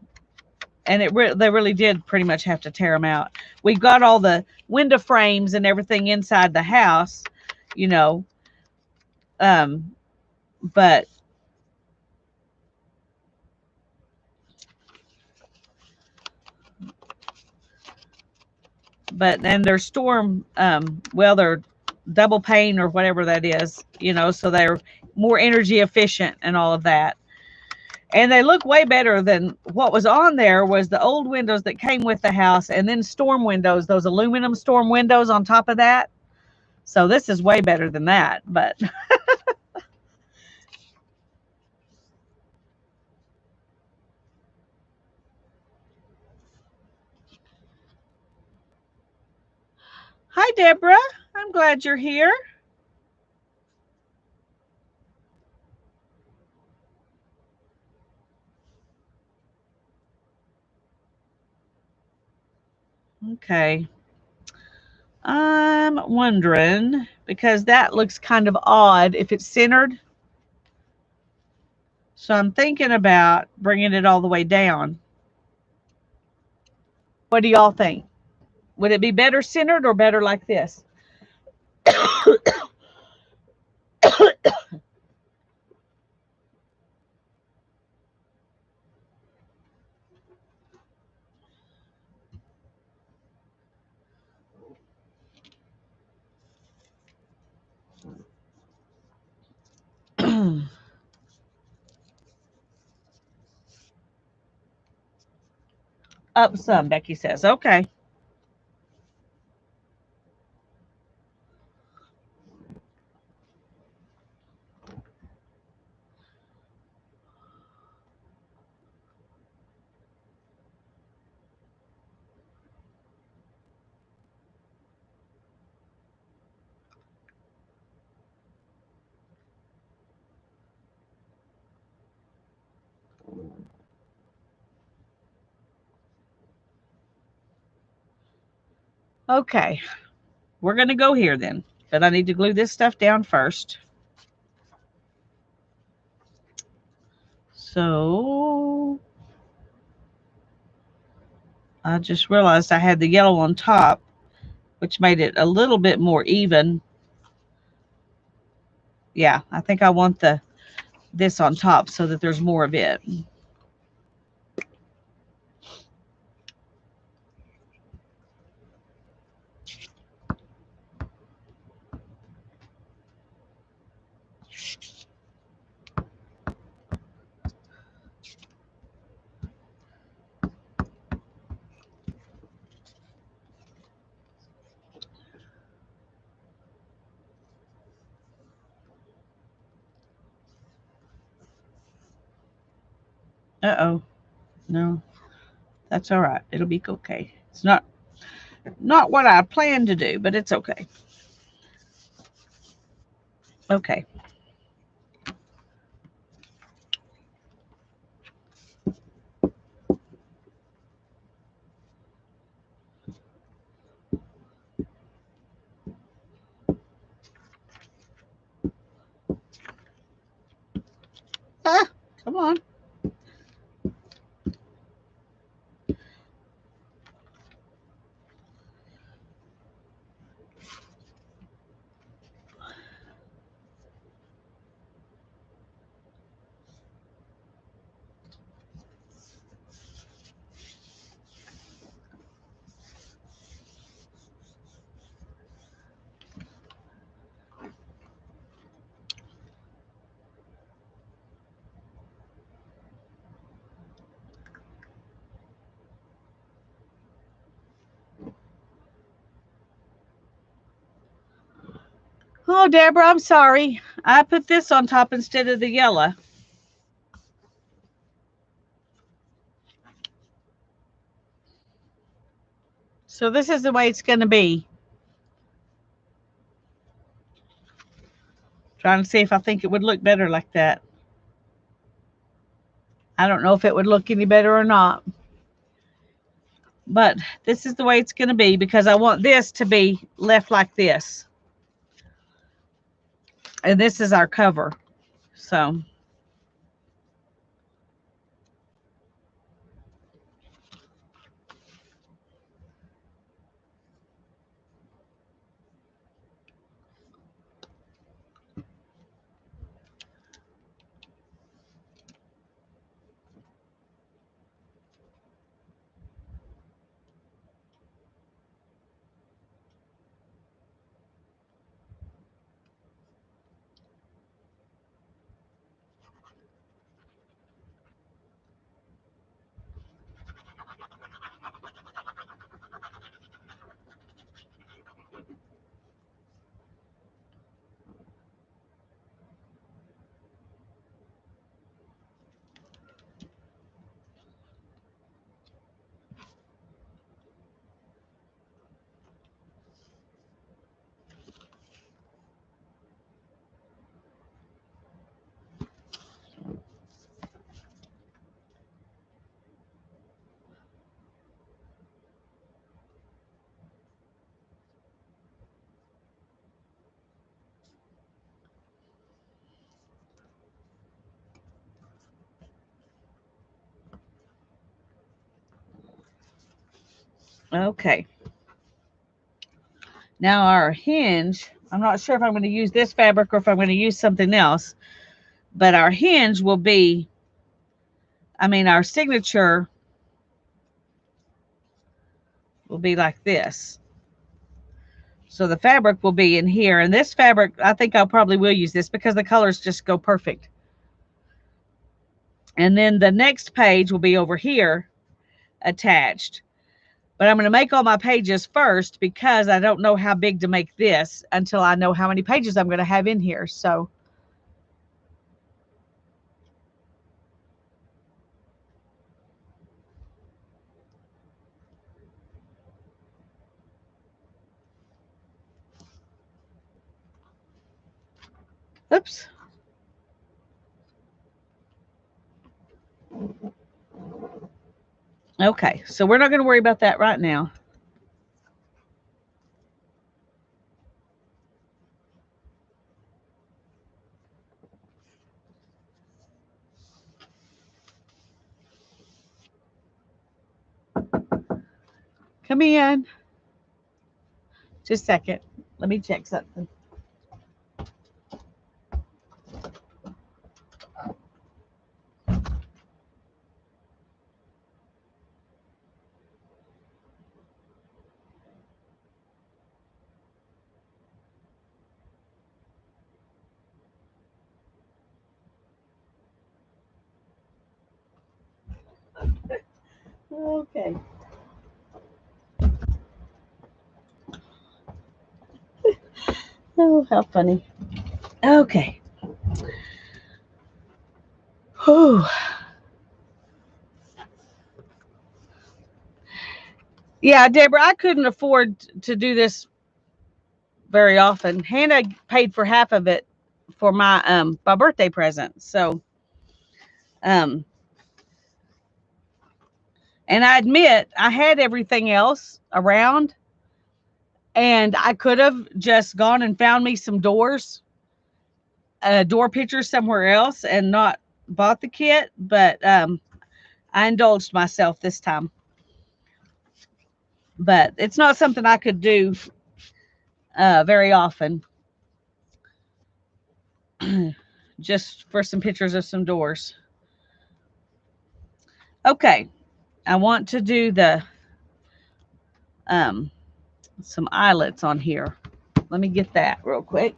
they really did pretty much have to tear them out. We got all the window frames and everything inside the house, but and they're storm, they're double pane or whatever that is, so they're more energy efficient and all of that. And they look way better than what was on there was the old windows that came with the house, and then storm windows, those aluminum storm windows on top of that. So this is way better than that, but hi, Deborah. I'm glad you're here. Okay. I'm wondering, because that looks kind of odd if it's centered. So I'm thinking about bringing it all the way down. What do y'all think? Would it be better centered or better like this? Up some, Becky says. Okay. Okay. We're going to go here then, but I need to glue this stuff down first. So I just realized I had the yellow on top, which made it a little bit more even. Yeah, I think I want this on top so that there's more of it. Uh-oh. No, that's all right. It'll be okay. It's not what I planned to do, but it's okay. Okay. Ah, come on. Oh, Deborah, I'm sorry. I put this on top instead of the yellow. So this is the way it's going to be. Trying to see if I think it would look better like that. I don't know if it would look any better or not. But this is the way it's going to be because I want this to be left like this. And this is our cover. So okay. Now our hinge, I'm not sure if I'm going to use this fabric or if I'm going to use something else, but our hinge will be, our signature will be like this. So the fabric will be in here. And this fabric, I think I probably will use this because the colors just go perfect. And then the next page will be over here attached. But I'm going to make all my pages first because I don't know how big to make this until I know how many pages I'm going to have in here. So oops. Okay, so we're not going to worry about that right now. Come in. Just a second. Let me check something. Okay. Oh, how funny. Okay. Whew. Yeah, Deborah, I couldn't afford to do this very often. Hannah paid for half of it for my birthday present. So um and I admit I had everything else around, and I could have just gone and found me some door pictures somewhere else and not bought the kit, but I indulged myself this time. But it's not something I could do very often, just for some pictures of some doors. Okay, I want to do the um, some eyelets on here. Let me get that real quick.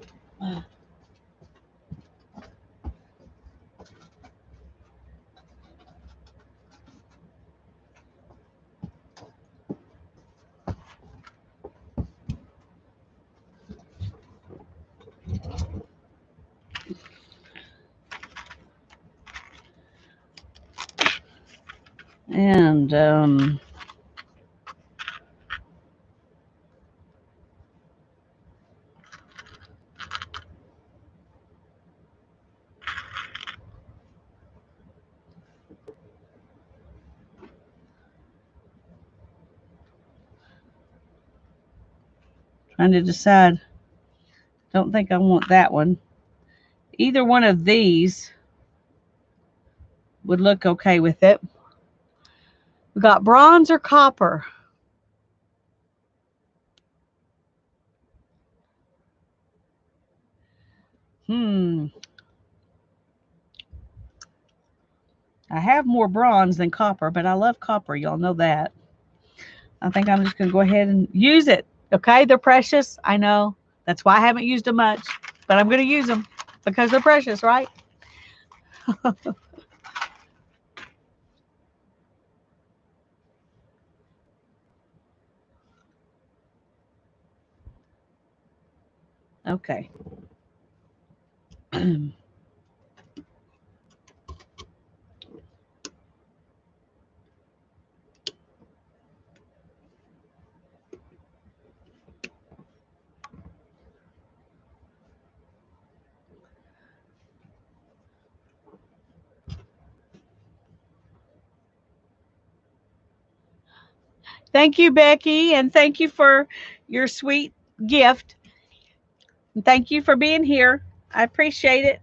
And trying to decide. Don't think I want that one. Either one of these would look okay with it. We got bronze or copper. Hmm. I have more bronze than copper, but I love copper. Y'all know that. I think I'm just going to go ahead and use it. Okay, they're precious. I know. That's why I haven't used them much, but I'm going to use them because they're precious, right? Okay. Thank you, Becky, and thank you for your sweet gift. And thank you for being here. I appreciate it.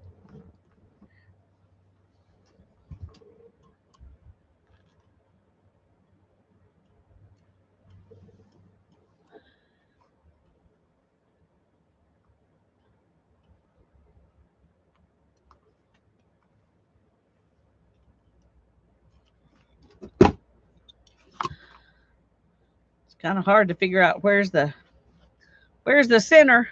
It's kind of hard to figure out where's the center.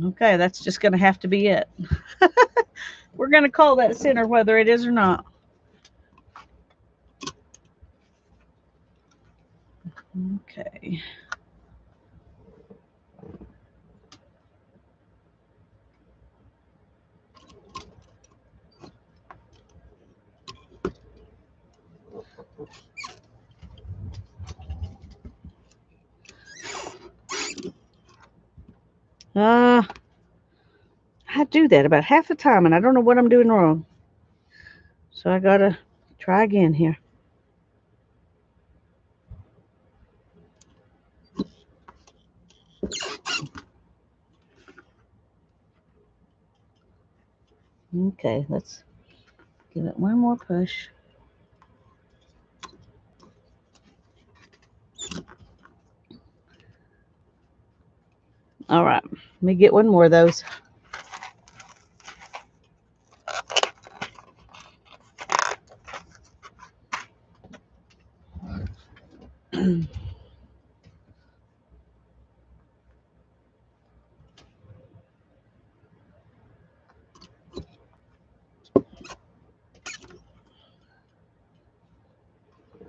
Okay, that's just going to have to be it. We're going to call that center whether it is or not. Okay. Uh, I do that about half the time, and I don't know what I'm doing wrong. So I gotta try again here. Okay, let's give it one more push. All right, let me get one more of those.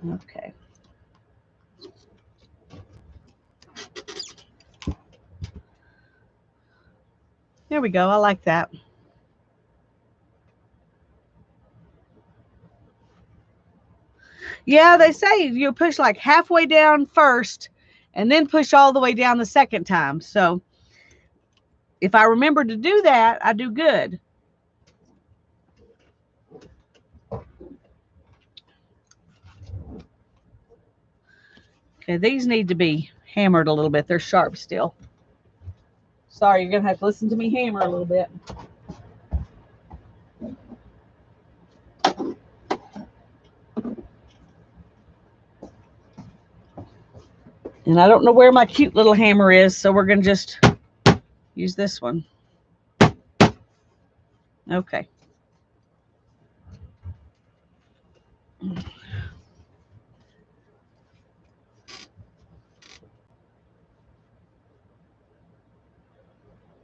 Okay. There we go. I like that. Yeah, they say you push like halfway down first and then push all the way down the second time. So if I remember to do that, I do good. Okay, these need to be hammered a little bit. They're sharp still. Sorry, you're going to have to listen to me hammer a little bit. And I don't know where my cute little hammer is, so we're going to just use this one. Okay.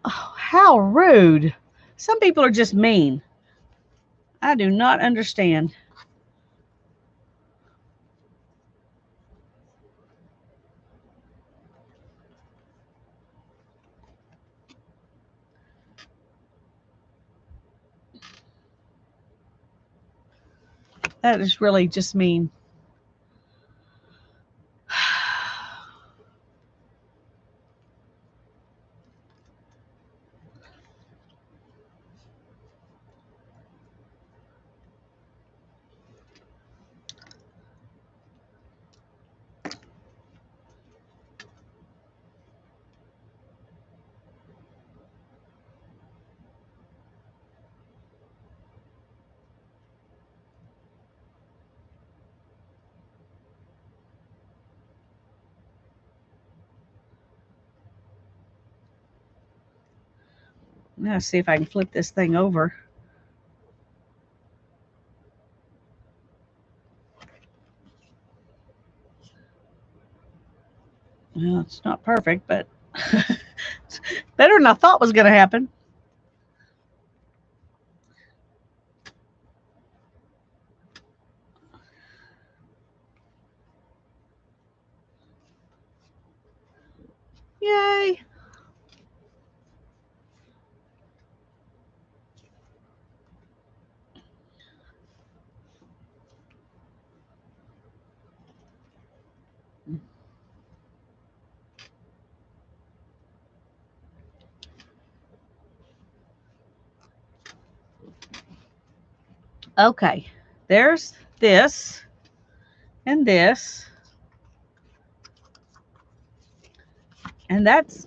Oh, how rude. Some people are just mean. I do not understand. That is really just mean. Now see if I can flip this thing over. Well, it's not perfect, but it's better than I thought was going to happen. Yay. Okay, there's this and this, and that's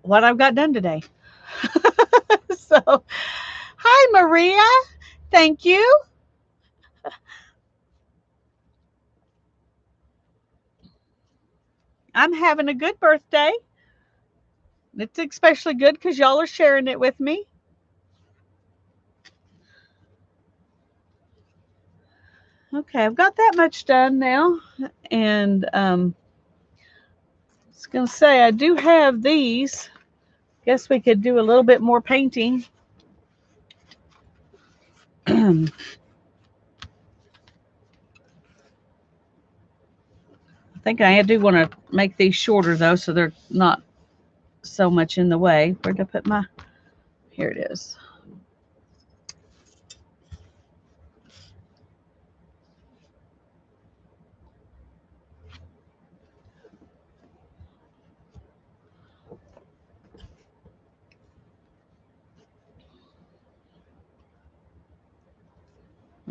what I've got done today. So, hi, Maria. Thank you. I'm having a good birthday. It's especially good because y'all are sharing it with me. Okay, I've got that much done now. And I was going to say, I do have these. Guess we could do a little bit more painting. I think I do want to make these shorter though, so they're not so much in the way. Where'd I put my? Here it is.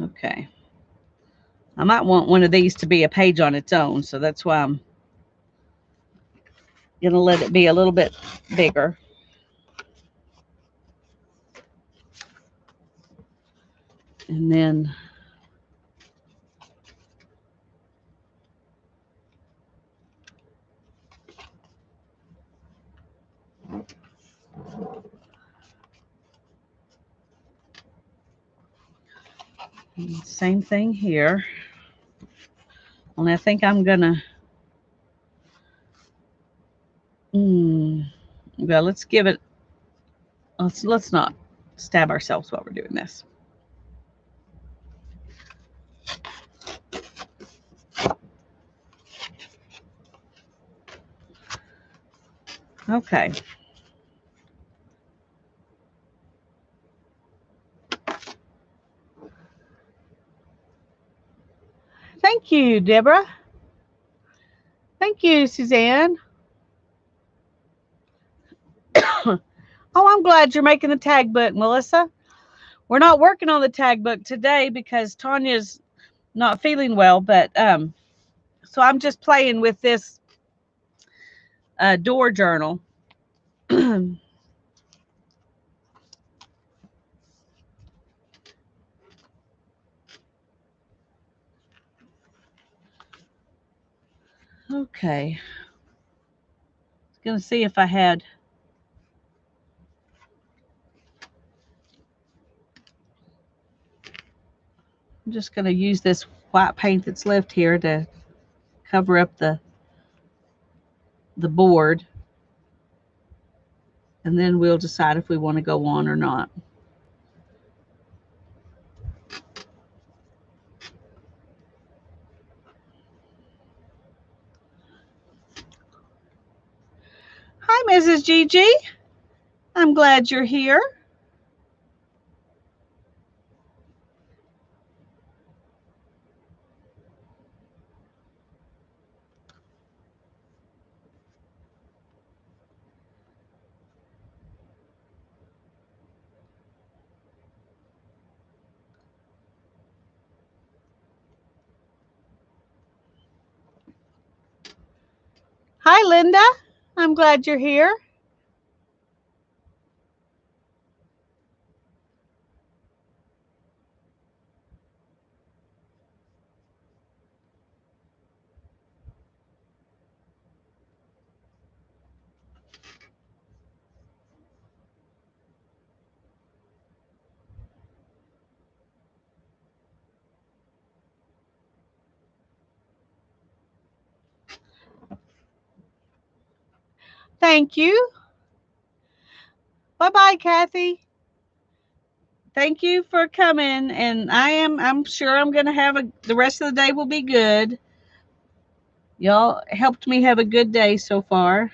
Okay. I might want one of these to be a page on its own, so that's why I'm going to let it be a little bit bigger. And then same thing here. Only I think I'm going to, well, let's give it, let's not stab ourselves while we're doing this. Okay. Thank you, Deborah. Thank you, Suzanne. Oh, I'm glad you're making the tag book, Melissa. We're not working on the tag book today because Tanya's not feeling well, but so I'm just playing with this door journal. Okay. Gonna see if I had. I'm just gonna use this white paint that's left here to cover up the board, and then we'll decide if we want to go on or not. Hi, Mrs. Gigi. I'm glad you're here. Hi, Linda. I'm glad you're here. Thank you. Bye-bye, Kathy. Thank you for coming, and I'm sure I'm going to have the rest of the day will be good. Y'all helped me have a good day so far.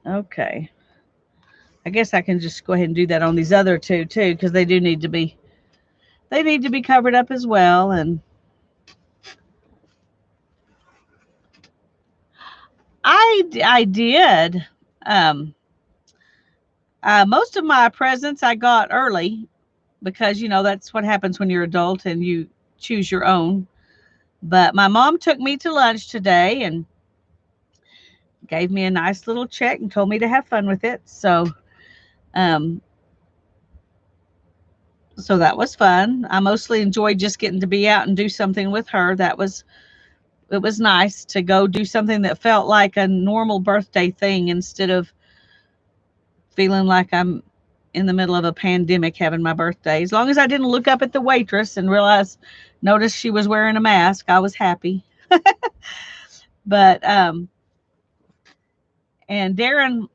Okay. I guess I can just go ahead and do that on these other two too, because they need to be covered up as well. And I did. Um, most of my presents I got early because that's what happens when you're adult and you choose your own. But my mom took me to lunch today and gave me a nice little check and told me to have fun with it. Um, so that was fun. I mostly enjoyed just getting to be out and do something with her. It was nice to go do something that felt like a normal birthday thing instead of feeling like I'm in the middle of a pandemic having my birthday. As long as I didn't look up at the waitress and notice she was wearing a mask, I was happy. But and Darren,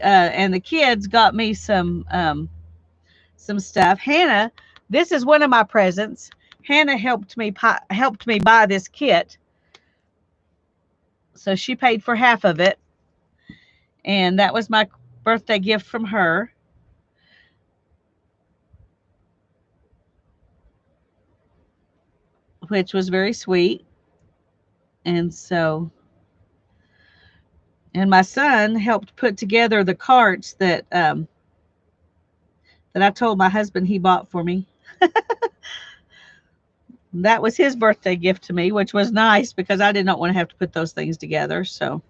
and the kids got me some stuff. Hannah, this is one of my presents. Hannah helped me buy this kit, so she paid for half of it, and that was my birthday gift from her, which was very sweet. And so, and my son helped put together the carts that I told my husband he bought for me. That was his birthday gift to me, which was nice because I did not want to have to put those things together. So,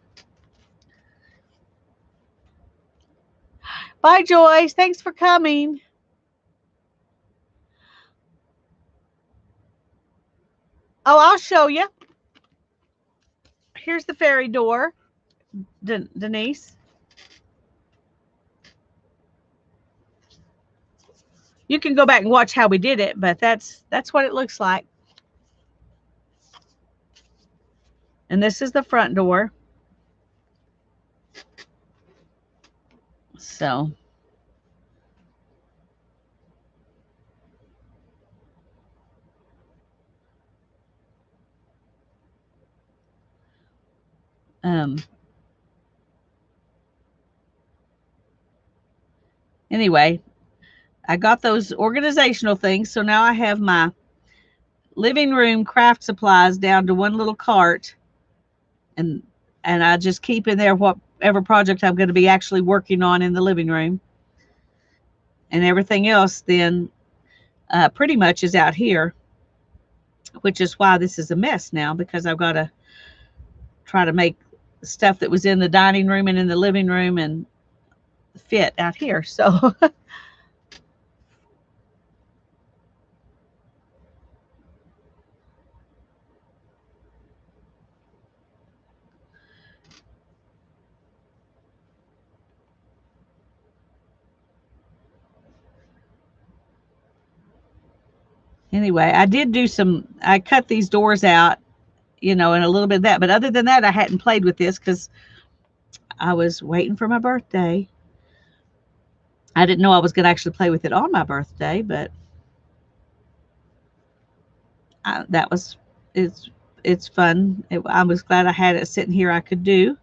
bye, Joyce. Thanks for coming. Oh, I'll show you. Here's the fairy door, Denise. You can go back and watch how we did it, but that's what it looks like. And this is the front door. So um anyway, I got those organizational things. So now I have my living room craft supplies down to one little cart, and I just keep in there whatever project I'm going to be actually working on in the living room, and everything else then pretty much is out here, which is why this is a mess now, because I've got to try to make stuff that was in the dining room and in the living room and fit out here. So anyway, I did do I cut these doors out, and a little bit of that. But other than that, I hadn't played with this because I was waiting for my birthday. I didn't know I was going to actually play with it on my birthday, but that was it's it's fun. I was glad I had it sitting here I could do.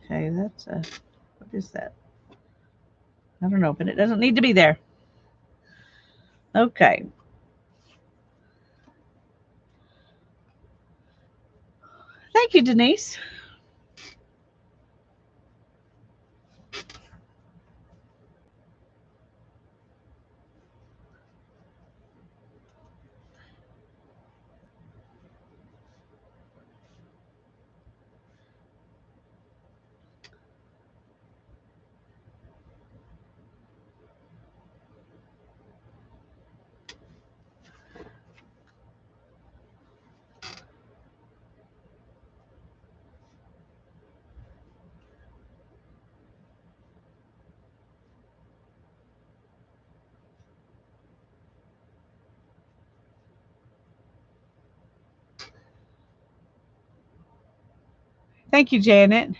Okay, that's what is that? I don't know, but it doesn't need to be there. Okay. Thank you, Denise. Thank you, Janet.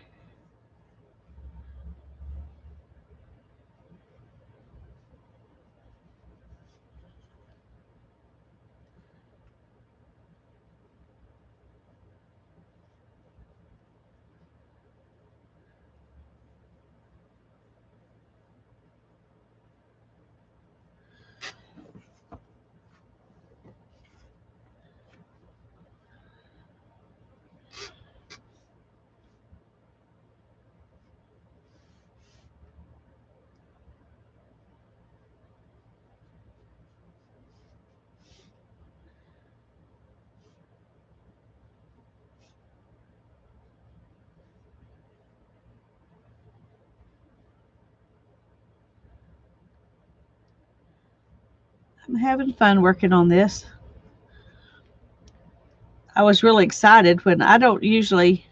I'm having fun working on this. I was really excited when I don't usually,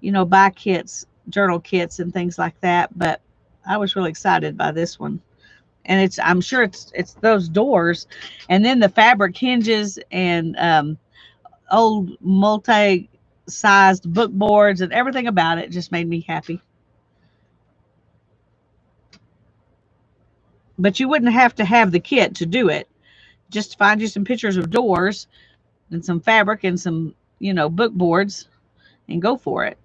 buy kits, journal kits and things like that, but I was really excited by this one. And I'm sure it's those doors, and then the fabric hinges and old multi-sized book boards and everything about it just made me happy. But you wouldn't have to have the kit to do it. Just find you some pictures of doors and some fabric and some, book boards, and go for it.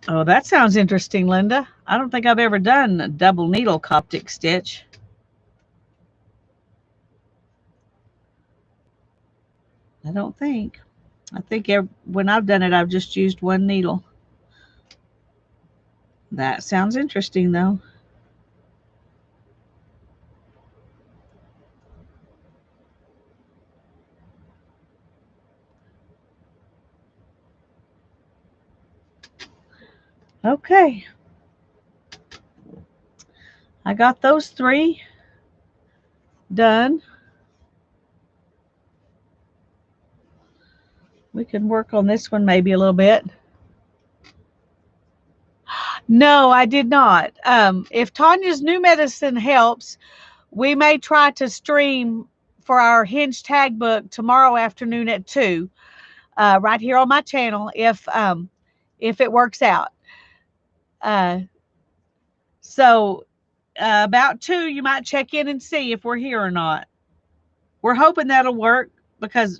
Oh, that sounds interesting, Linda. I don't think I've ever done a double needle Coptic stitch. I don't think. I think when I've done it, I've just used one needle. That sounds interesting, though. Okay. I got those 3 done. We can work on this one maybe a little bit. No, I did not. If Tanya's new medicine helps, we may try to stream for our Hinge tag book tomorrow afternoon at 2, right here on my channel. If it works out, uh, so about 2, you might check in and see if we're here or not. We're hoping that'll work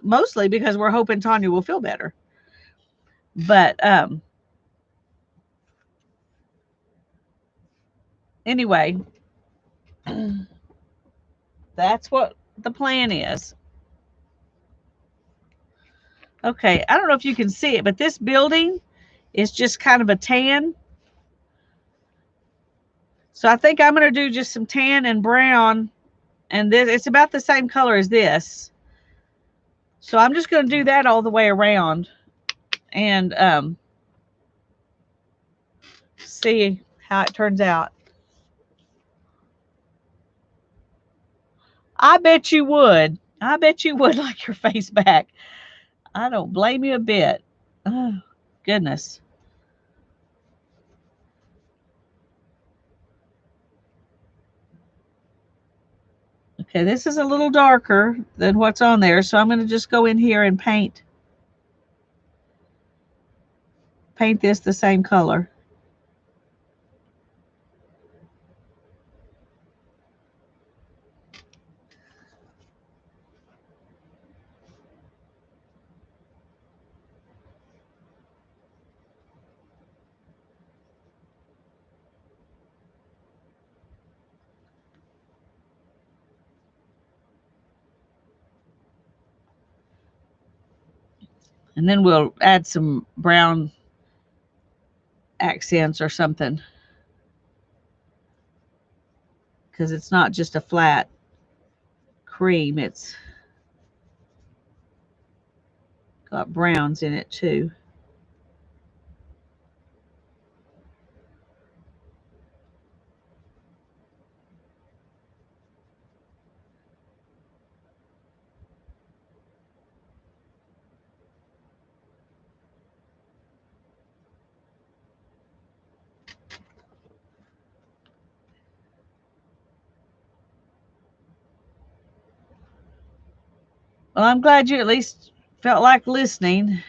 mostly because we're hoping Tanya will feel better. But anyway, that's what the plan is. Okay, I don't know if you can see it, but this building is just kind of a tan. So I think I'm going to do just some tan and brown, and this it's about the same color as this. So I'm just going to do that all the way around and see how it turns out. I bet you would. I bet you would like your face back. I don't blame you a bit. Oh, goodness. Okay, this is a little darker than what's on there, so I'm going to just go in here and paint this the same color. And then we'll add some brown accents or something, because it's not just a flat cream, it's got browns in it too. Well, I'm glad you at least felt like listening.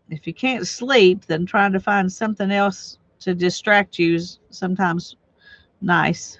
If you can't sleep, then trying to find something else to distract you is sometimes nice.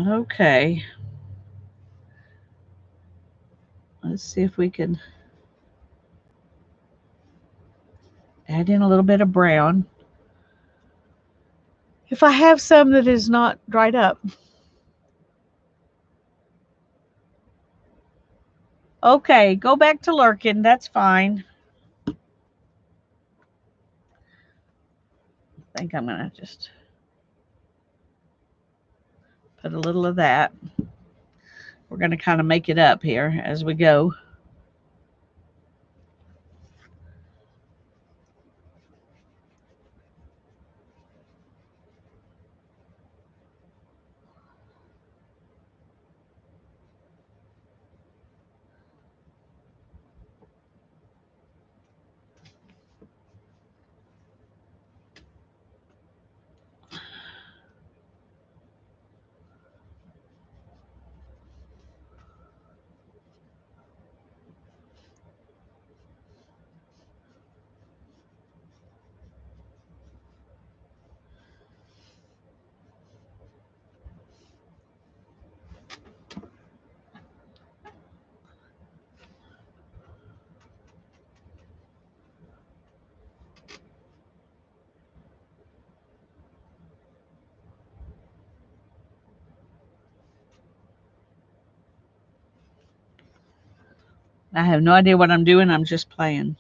Okay. Let's see if we can add in a little bit of brown. If I have some that is not dried up. Okay, go back to lurking. That's fine. I think I'm going to just put a little of that. We're going to kind of make it up here as we go. I have no idea what I'm doing. I'm just playing.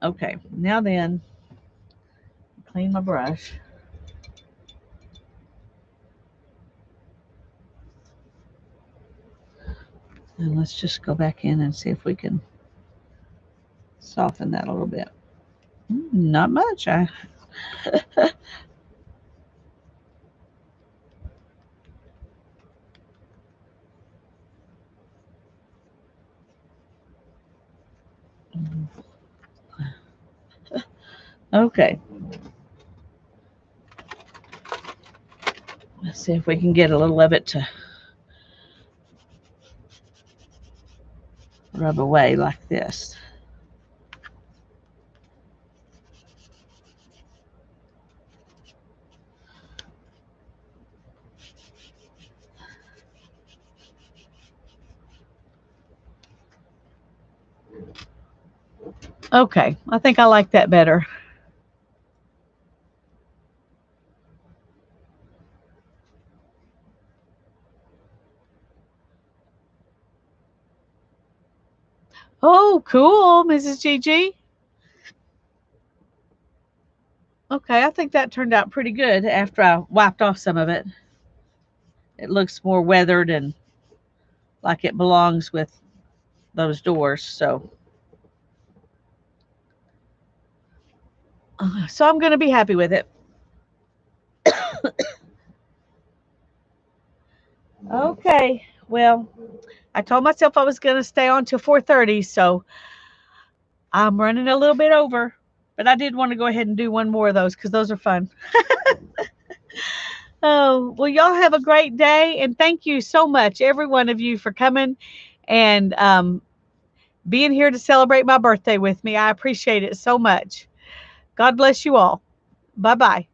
Okay, now then, clean my brush. And let's just go back in and see if we can soften that a little bit. Not much. Okay. Let's see if we can get a little of it to rub away like this. Okay, I think I like that better. Oh, cool, Mrs. Gigi. Okay, I think that turned out pretty good after I wiped off some of it. It looks more weathered and like it belongs with those doors. So I'm going to be happy with it. Okay. Well, I told myself I was going to stay on till 4:30, so I'm running a little bit over. But I did want to go ahead and do one more of those because those are fun. Oh, well, y'all have a great day. And thank you so much, every one of you, for coming and being here to celebrate my birthday with me. I appreciate it so much. God bless you all. Bye bye.